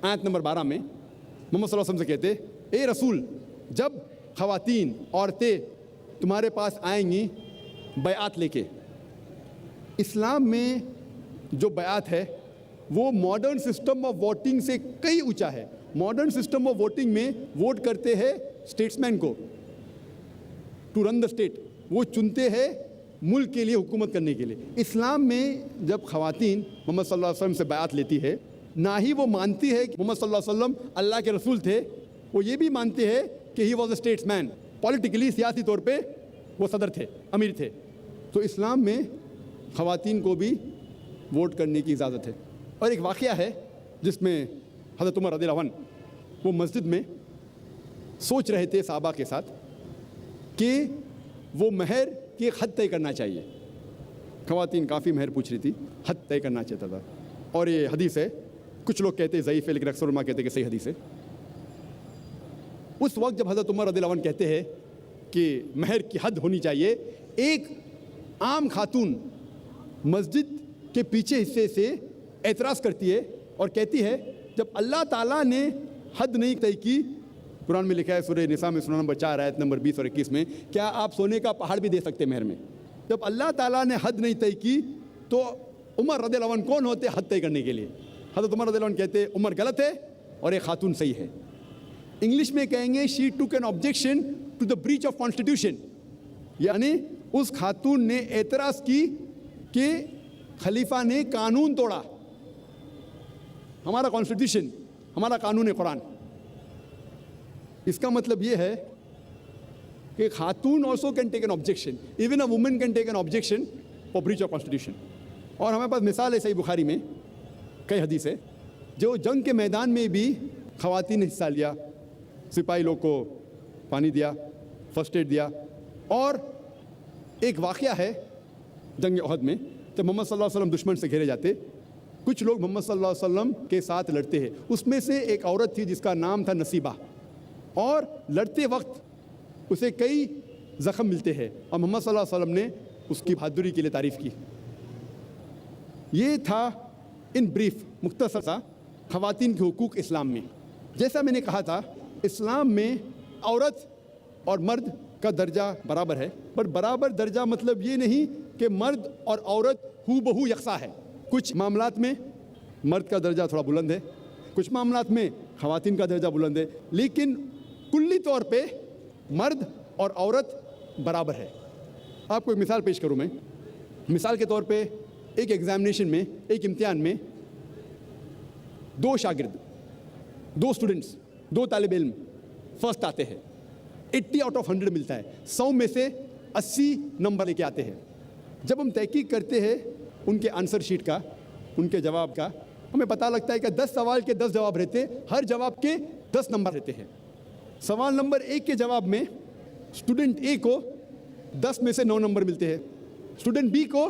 آیت نمبر 12 میں محمد صلی اللہ علیہ وسلم سے کہتے اے رسول، جب خواتین عورتیں تمہارے پاس آئیں گی بیعت لے کے، اسلام میں جو بیعت ہے وہ ماڈرن سسٹم آف ووٹنگ سے کئی اونچا ہے۔ ماڈرن سسٹم آف ووٹنگ میں ووٹ کرتے ہیں اسٹیٹسمین کو ٹو رن دا اسٹیٹ، وہ چنتے ہیں ملک کے لیے حکومت کرنے کے لیے۔ اسلام میں جب خواتین محمد صلی اللہ علیہ وسلم سے بیعت لیتی ہے، نہ ہی وہ مانتی ہے کہ محمد صلی اللہ علیہ وسلم اللہ کے رسول تھے، وہ یہ بھی مانتے ہیں کہ he was a statesman, politically سیاسی طور پہ وہ صدر تھے، امیر تھے۔ تو اسلام میں خواتین کو بھی ووٹ کرنے کی اجازت ہے۔ اور ایک واقعہ ہے جس میں حضرت عمر رضی اللہ عنہ وہ مسجد میں سوچ رہے تھے صحابہ کے ساتھ کہ وہ مہر کی ایک حد طے کرنا چاہیے۔ خواتین کافی مہر پوچھ رہی تھی، حد طے کرنا چاہتا تھا۔ اور یہ حدیث ہے، کچھ لوگ کہتے ہیں ضعیف ہے لیکن اکثر علماء کہتے ہیں کہ صحیح حدیث ہے۔ اس وقت جب حضرت عمر رضی اللہ عنہ کہتے ہیں کہ مہر کی حد ہونی چاہیے، ایک عام خاتون مسجد کے پیچھے حصے سے اعتراض کرتی ہے اور کہتی ہے جب اللہ تعالیٰ نے حد نہیں طے کی، قرآن میں لکھا ہے سورہ نساء میں سورہ نمبر 4 آیت نمبر 20 اور 21 میں، کیا آپ سونے کا پہاڑ بھی دے سکتے مہر میں؟ جب اللہ تعالیٰ نے حد نہیں طے کی تو عمر رضی اللہ عنہ کون ہوتے حد طے کرنے کے لیے؟ حضرت عمر رضی اللہ عنہ کہتے عمر غلط ہے اور ایک خاتون صحیح ہے۔ انگلش میں کہیں گے she took an objection to the breach of constitution, یعنی اس خاتون نے اعتراض کی کہ خلیفہ نے قانون توڑا، ہمارا کانسٹیٹیوشن، ہمارا قانون قرآن۔ اس کا مطلب یہ ہے کہ خاتون also can take an objection, even a woman can take an objection for breach of constitution. اور ہمارے پاس مثال ہے صحیح بخاری میں کئی حدیث ہے، جو جنگ کے میدان میں بھی خواتین نے حصہ لیا، سپاہی لوگ کو پانی دیا، فرسٹ ایڈ دیا۔ اور ایک واقعہ ہے جنگ احد میں، جب محمد صلی اللہ علیہ وسلم دشمن سے گھیرے جاتے، کچھ لوگ محمد صلی اللہ علیہ وسلم کے ساتھ لڑتے ہیں، اس میں سے ایک عورت تھی جس کا نام تھا نصیبہ، اور لڑتے وقت اسے کئی زخم ملتے ہیں اور محمد صلی اللہ علیہ وسلم نے اس کی بہادری کے لیے تعریف کی۔ یہ تھا ان بریف مختصر سا خواتین کے حقوق اسلام میں۔ جیسا میں نے کہا تھا، اسلام میں عورت اور مرد کا درجہ برابر ہے، پر برابر درجہ مطلب یہ نہیں کہ مرد اور عورت ہو بہو یکساں ہے۔ کچھ معاملات میں مرد کا درجہ تھوڑا بلند ہے، کچھ معاملات میں خواتین کا درجہ بلند ہے، لیکن کلی طور پہ مرد اور عورت برابر ہے۔ آپ کو ایک مثال پیش کروں میں۔ مثال کے طور پہ ایک ایگزامینیشن میں، ایک امتحان میں دو شاگرد، دو اسٹوڈنٹس، دو طالب علم فرسٹ آتے ہیں، 80 آؤٹ آف 100 ملتا ہے، 100 میں سے 80 نمبر لے کے آتے ہیں۔ جب ہم تحقیق کرتے ہیں ان کے آنسر شیٹ کا، ان کے جواب کا، ہمیں پتہ لگتا ہے کہ 10 سوال کے 10 جواب رہتے، ہر جواب کے 10 نمبر رہتے ہیں۔ سوال نمبر 1 کے جواب میں اسٹوڈنٹ اے کو 10 میں سے 9 نمبر ملتے ہیں، اسٹوڈنٹ بی کو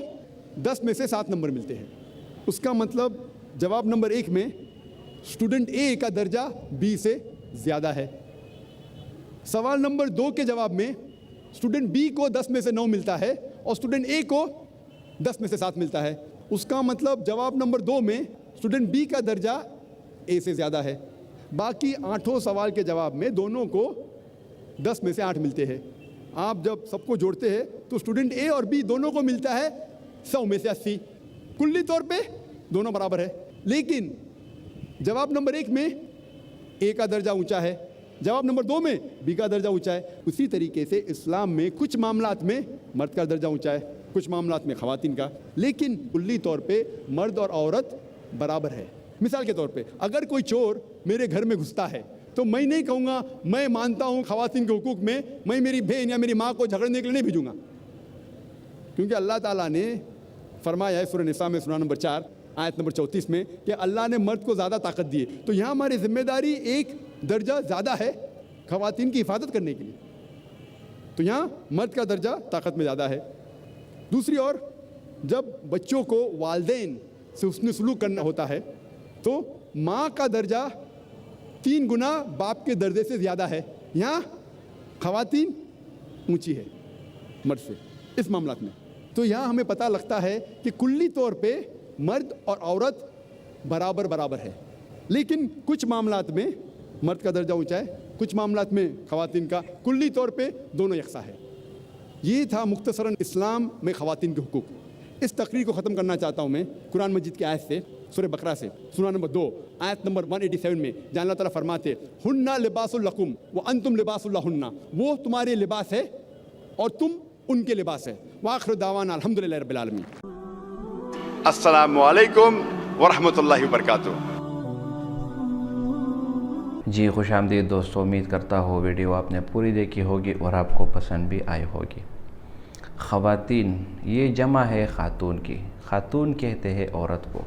10 میں سے 7 نمبر ملتے ہیں۔ اس کا مطلب جواب نمبر 1 میں اسٹوڈنٹ اے کا درجہ بی سے زیادہ ہے۔ سوال نمبر 2 کے جواب میں اسٹوڈنٹ بی کو 10 میں سے 9 ملتا ہے اور اسٹوڈنٹ اے کو 10 میں سے 7 ملتا ہے۔ اس کا مطلب جواب نمبر 2 میں اسٹوڈنٹ بی کا درجہ اے سے زیادہ ہے۔ باقی 8 سوال کے جواب میں دونوں کو 10 میں سے 8 ملتے ہیں۔ آپ جب سب کو جوڑتے ہیں تو اسٹوڈنٹ اے اور بی دونوں کو ملتا ہے 100 میں سے 80۔ کلی طور پہ دونوں برابر ہے، لیکن جواب نمبر 1 میں اے کا درجہ اونچا ہے، جواب نمبر 2 میں بی کا درجہ اونچا ہے۔ اسی طریقے سے اسلام میں کچھ معاملات میں مرد کا درجہ اونچا ہے، کچھ معاملات میں خواتین کا، لیکن کلی طور پہ مرد اور عورت برابر ہے۔ مثال کے طور پہ اگر کوئی چور میرے گھر میں گھستا ہے تو میں نہیں کہوں گا میں مانتا ہوں خواتین کے حقوق میں میری بہن یا میری ماں کو جھگڑنے کے لیے نہیں بھیجوں گا، کیونکہ اللہ تعالیٰ نے فرمایا ہے سورہ نساء میں سورہ نمبر 4 آیت نمبر 34 میں کہ اللہ نے مرد کو زیادہ طاقت دی ہے، تو یہاں ہماری ذمہ داری ایک درجہ زیادہ ہے خواتین کی حفاظت کرنے کے لیے۔ تو یہاں مرد کا درجہ طاقت میں زیادہ ہے. دوسری اور جب بچوں کو والدین سے حسن سلوک کرنا ہوتا ہے تو ماں کا درجہ 3 گنا باپ کے درجے سے زیادہ ہے. یہاں خواتین اونچی ہے مرد سے اس معاملات میں. تو یہاں ہمیں پتہ لگتا ہے کہ کلی طور پہ مرد اور عورت برابر ہے، لیکن کچھ معاملات میں مرد کا درجہ اونچا ہے، کچھ معاملات میں خواتین کا. کلی طور پہ دونوں یکساں ہے. یہ تھا مختصراً اسلام میں خواتین کے حقوق. اس تقریر کو ختم کرنا چاہتا ہوں میں قرآن مجید کی آیت سے، سورہ بقرہ سے، سورہ نمبر 2 آیت نمبر 187 میں، جہاں اللہ تعالیٰ فرماتے ہن لباس لکم وانتم لباس لہن، وہ تمہارے لباس ہے اور تم ان کے لباس ہے. وآخر دعوانا الحمدللہ رب العالمین. السلام علیکم ورحمۃ اللہ وبرکاتہ. جی خوش آمدید دوستو، امید کرتا ہوں ویڈیو آپ نے پوری دیکھی ہوگی اور آپ کو پسند بھی آئی ہوگی. خواتین یہ جمع ہے خاتون کی. خاتون کہتے ہیں عورت کو.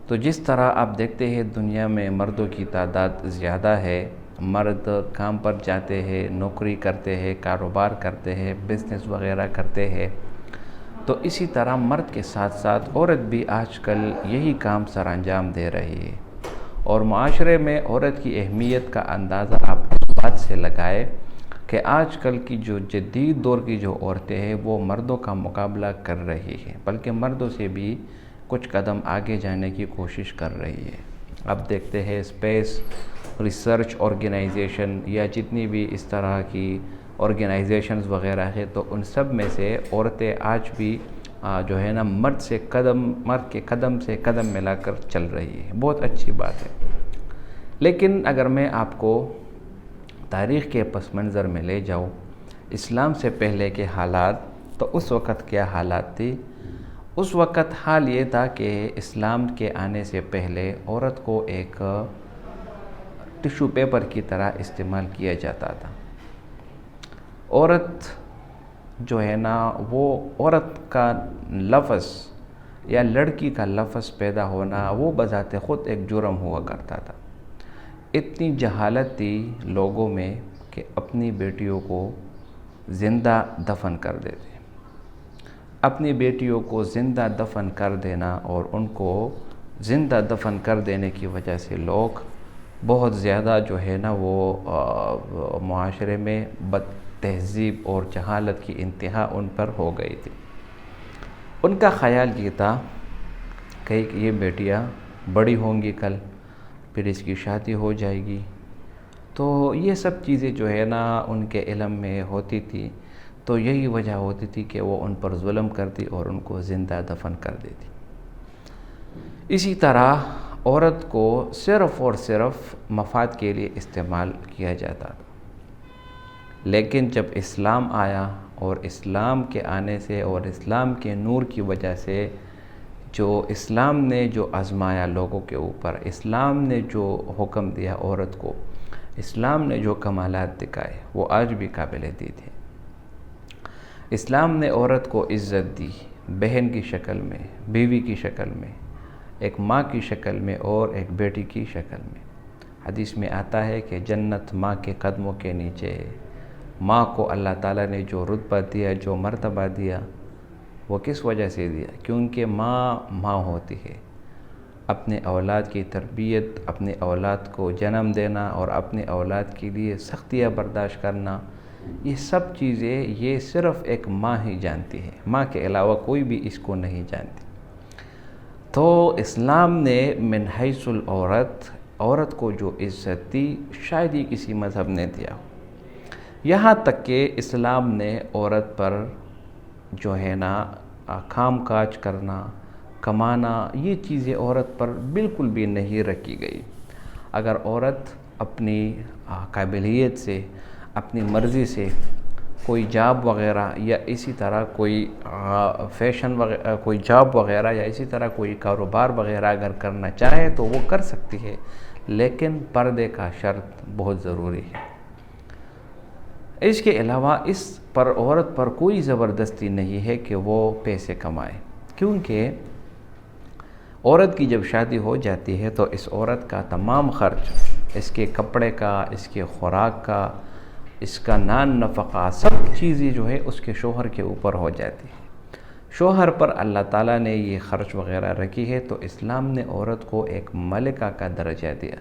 تو جس طرح آپ دیکھتے ہیں دنیا میں مردوں کی تعداد زیادہ ہے، مرد کام پر جاتے ہیں، نوکری کرتے ہیں، کاروبار کرتے ہیں، بزنس وغیرہ کرتے ہیں، تو اسی طرح مرد کے ساتھ ساتھ عورت بھی آج کل یہی کام سر انجام دے رہی ہے. اور معاشرے میں عورت کی اہمیت کا اندازہ آپ اس بات سے لگائے کہ آج کل کی جو جدید دور کی جو عورتیں ہیں وہ مردوں کا مقابلہ کر رہی ہیں، بلکہ مردوں سے بھی کچھ قدم آگے جانے کی کوشش کر رہی ہے. اب دیکھتے ہیں اسپیس ریسرچ آرگنائزیشن یا جتنی بھی اس طرح کی آرگنائزیشنز وغیرہ ہے، تو ان سب میں سے عورتیں آج بھی جو ہے نا مرد کے قدم سے قدم ملا کر چل رہی ہے. بہت اچھی بات ہے. لیکن اگر میں آپ کو تاریخ کے پس منظر میں لے جاؤں، اسلام سے پہلے کے حالات، تو اس وقت کیا حالات تھی؟ اس وقت حال یہ تھا کہ اسلام کے آنے سے پہلے عورت کو ایک ٹشو پیپر کی طرح استعمال کیا جاتا تھا. عورت جو ہے نا، وہ عورت کا لفظ یا لڑکی کا لفظ پیدا ہونا وہ بذات خود ایک جرم ہوا کرتا تھا. اتنی جہالت تھی لوگوں میں کہ اپنی بیٹیوں کو زندہ دفن کر دیتے. اپنی بیٹیوں کو زندہ دفن کر دینا، اور ان کو زندہ دفن کر دینے کی وجہ سے لوگ بہت زیادہ جو ہے نا وہ معاشرے میں بد تہذیب اور جہالت کی انتہا ان پر ہو گئی تھی. ان کا خیال یہ تھا کہ یہ بیٹیاں بڑی ہوں گی کل، پھر اس کی شادی ہو جائے گی. تو یہ سب چیزیں جو ہے نا ان کے علم میں ہوتی تھی. تو یہی وجہ ہوتی تھی کہ وہ ان پر ظلم کرتی اور ان کو زندہ دفن کر دیتی. اسی طرح عورت کو صرف اور صرف مفاد کے لیے استعمال کیا جاتا تھا. لیکن جب اسلام آیا، اور اسلام کے آنے سے اور اسلام کے نور کی وجہ سے جو اسلام نے جو آزمایا لوگوں کے اوپر، اسلام نے جو حکم دیا عورت کو، اسلام نے جو کمالات دکھائے، وہ آج بھی قابل دید ہے. اسلام نے عورت کو عزت دی، بہن کی شکل میں، بیوی کی شکل میں، ایک ماں کی شکل میں اور ایک بیٹی کی شکل میں. حدیث میں آتا ہے کہ جنت ماں کے قدموں کے نیچے ہے. ماں کو اللہ تعالیٰ نے جو رتبہ دیا، جو مرتبہ دیا، وہ کس وجہ سے دیا؟ کیونکہ ماں ہوتی ہے. اپنے اولاد کی تربیت، اپنے اولاد کو جنم دینا اور اپنے اولاد کے لیے سختیاں برداشت کرنا، یہ سب چیزیں یہ صرف ایک ماں ہی جانتی ہے. ماں کے علاوہ کوئی بھی اس کو نہیں جانتی. تو اسلام نے من حیث عورت کو جو عزت دی، شاید ہی کسی مذہب نے دیا. یہاں تک کہ اسلام نے عورت پر جو ہے نا کام کاج کرنا، کمانا، یہ چیزیں عورت پر بالکل بھی نہیں رکھی گئی. اگر عورت اپنی قابلیت سے، اپنی مرضی سے کوئی جاب وغیرہ یا اسی طرح کوئی فیشن وغیرہ، کوئی جاب وغیرہ یا اسی طرح کوئی کاروبار وغیرہ اگر کرنا چاہے تو وہ کر سکتی ہے، لیکن پردے کا شرط بہت ضروری ہے. اس کے علاوہ اس پر عورت پر کوئی زبردستی نہیں ہے کہ وہ پیسے کمائے، کیونکہ عورت کی جب شادی ہو جاتی ہے تو اس عورت کا تمام خرچ، اس کے کپڑے کا، اس کے خوراک کا اس کا نان نفقہ سب چیزیں جو ہے اس کے شوہر کے اوپر ہو جاتی ہے۔ شوہر پر اللہ تعالیٰ نے یہ خرچ وغیرہ رکھی ہے، تو اسلام نے عورت کو ایک ملکہ کا درجہ دیا۔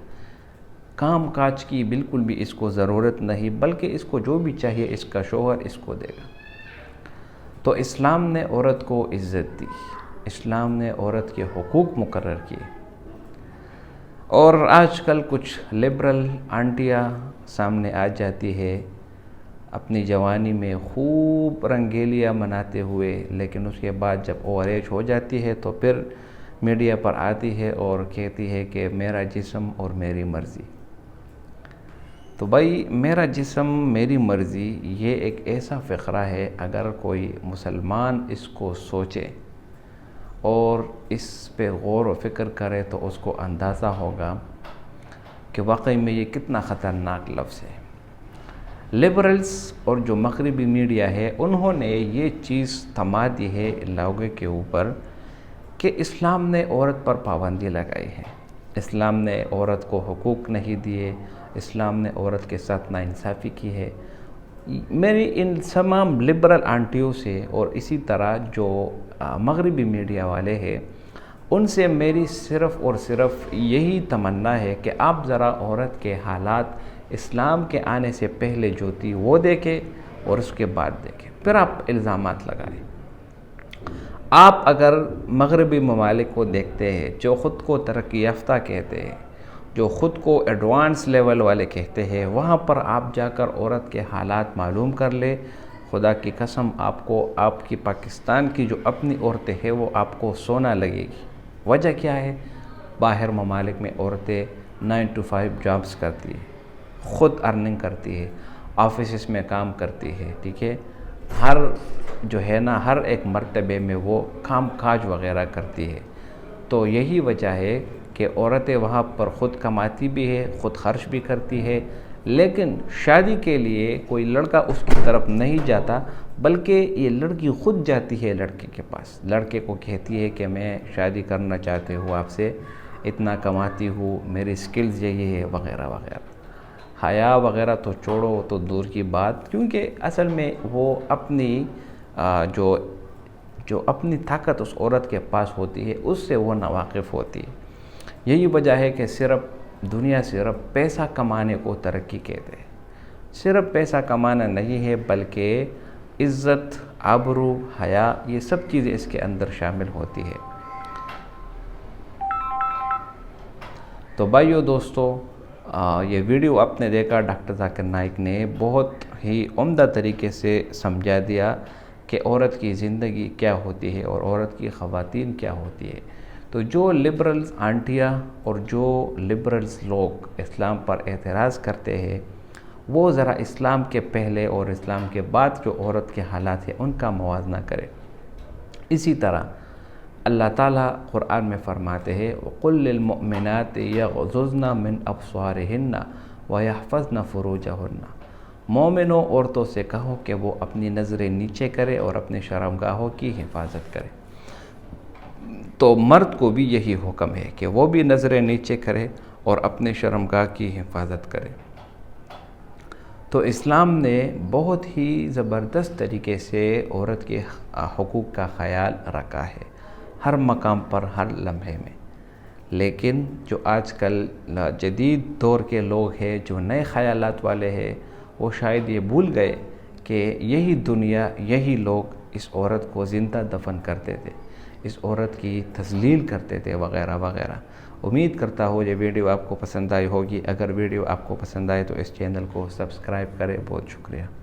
کام کاج کی بالکل بھی اس کو ضرورت نہیں، بلکہ اس کو جو بھی چاہیے اس کا شوہر اس کو دے گا۔ تو اسلام نے عورت کو عزت دی، اسلام نے عورت کے حقوق مقرر کیے۔ اور آج کل کچھ لبرل آنٹیاں سامنے آ جاتی ہے اپنی جوانی میں خوب رنگیلیاں مناتے ہوئے، لیکن اس کے بعد جب اوور ایج ہو جاتی ہے تو پھر میڈیا پر آتی ہے اور کہتی ہے کہ میرا جسم اور میری مرضی۔ تو بھائی میرا جسم میری مرضی یہ ایک ایسا فقرہ ہے، اگر کوئی مسلمان اس کو سوچے اور اس پہ غور و فکر کرے تو اس کو اندازہ ہوگا کہ واقعی میں یہ کتنا خطرناک لفظ ہے۔ لبرلز اور جو مغربی میڈیا ہے انہوں نے یہ چیز تھما دی ہے لوگوں کے اوپر کہ اسلام نے عورت پر پابندی لگائی ہے، اسلام نے عورت کو حقوق نہیں دیے، اسلام نے عورت کے ساتھ ناانصافی کی ہے۔ میری ان تمام لبرل آنٹیوں سے اور اسی طرح جو مغربی میڈیا والے ہیں ان سے میری صرف اور صرف یہی تمنا ہے کہ آپ ذرا عورت کے حالات اسلام کے آنے سے پہلے جو تھی وہ دیکھیں اور اس کے بعد دیکھیں، پھر آپ الزامات لگائیں۔ آپ اگر مغربی ممالک کو دیکھتے ہیں جو خود کو ترقی یافتہ کہتے ہیں، جو خود کو ایڈوانس لیول والے کہتے ہیں، وہاں پر آپ جا کر عورت کے حالات معلوم کر لے، خدا کی قسم آپ کو آپ کی پاکستان کی جو اپنی عورتیں ہیں وہ آپ کو سونا لگے گی۔ وجہ کیا ہے؟ باہر ممالک میں عورتیں 9 to 5 جابز کرتی ہے، خود ارننگ کرتی ہے، آفیسز میں کام کرتی ہے، ٹھیک ہے، ہر جو ہے نا ہر ایک مرتبے میں وہ کام کاج وغیرہ کرتی ہے۔ تو یہی وجہ ہے کہ عورتیں وہاں پر خود کماتی بھی ہے، خود خرچ بھی کرتی ہے، لیکن شادی کے لیے کوئی لڑکا اس کی طرف نہیں جاتا، بلکہ یہ لڑکی خود جاتی ہے لڑکے کے پاس، لڑکے کو کہتی ہے کہ میں شادی کرنا چاہتی ہوں آپ سے، اتنا کماتی ہوں، میری سکلز یہی ہے وغیرہ وغیرہ۔ حیا وغیرہ تو چھوڑو تو دور کی بات، کیونکہ اصل میں وہ اپنی جو اپنی طاقت اس عورت کے پاس ہوتی ہے اس سے وہ ناواقف ہوتی ہے۔ یہی وجہ ہے کہ دنیا صرف پیسہ کمانے کو ترقی کہتے ہیں، صرف پیسہ کمانا نہیں ہے بلکہ عزت، آبرو، حیا، یہ سب چیزیں اس کے اندر شامل ہوتی ہے۔ تو بھائیو دوستو، یہ ویڈیو آپ نے دیکھا، ڈاکٹر ذاکر نائک نے بہت ہی عمدہ طریقے سے سمجھا دیا کہ عورت کی زندگی کیا ہوتی ہے اور عورت کی خواتین کیا ہوتی ہے۔ تو جو لبرلز آنٹیاں اور جو لبرلز لوگ اسلام پر اعتراض کرتے ہیں وہ ذرا اسلام کے پہلے اور اسلام کے بعد جو عورت کے حالات ہیں ان کا موازنہ کرے۔ اسی طرح اللہ تعالیٰ قرآن میں فرماتے ہیں وَقُلْ لِلْمُؤْمِنَاتِ يَغْضُضْنَ مِنْ أَبْصَارِهِنَّ وَيَحْفَظْنَ فُرُوجَهُنَّ، مومنوں عورتوں سے کہو کہ وہ اپنی نظریں نیچے کرے اور اپنے شرمگاہوں کی حفاظت کرے۔ تو مرد کو بھی یہی حکم ہے کہ وہ بھی نظریں نیچے کرے اور اپنے شرمگاہ کی حفاظت کرے۔ تو اسلام نے بہت ہی زبردست طریقے سے عورت کے حقوق کا خیال رکھا ہے، ہر مقام پر، ہر لمحے میں۔ لیکن جو آج کل جدید دور کے لوگ ہیں، جو نئے خیالات والے ہیں، وہ شاید یہ بھول گئے کہ یہی دنیا، یہی لوگ اس عورت کو زندہ دفن کرتے تھے، اس عورت کی تذلیل کرتے تھے وغیرہ وغیرہ۔ امید کرتا ہوں یہ ویڈیو آپ کو پسند آئی ہوگی۔ اگر ویڈیو آپ کو پسند آئے تو اس چینل کو سبسکرائب کریں۔ بہت شکریہ۔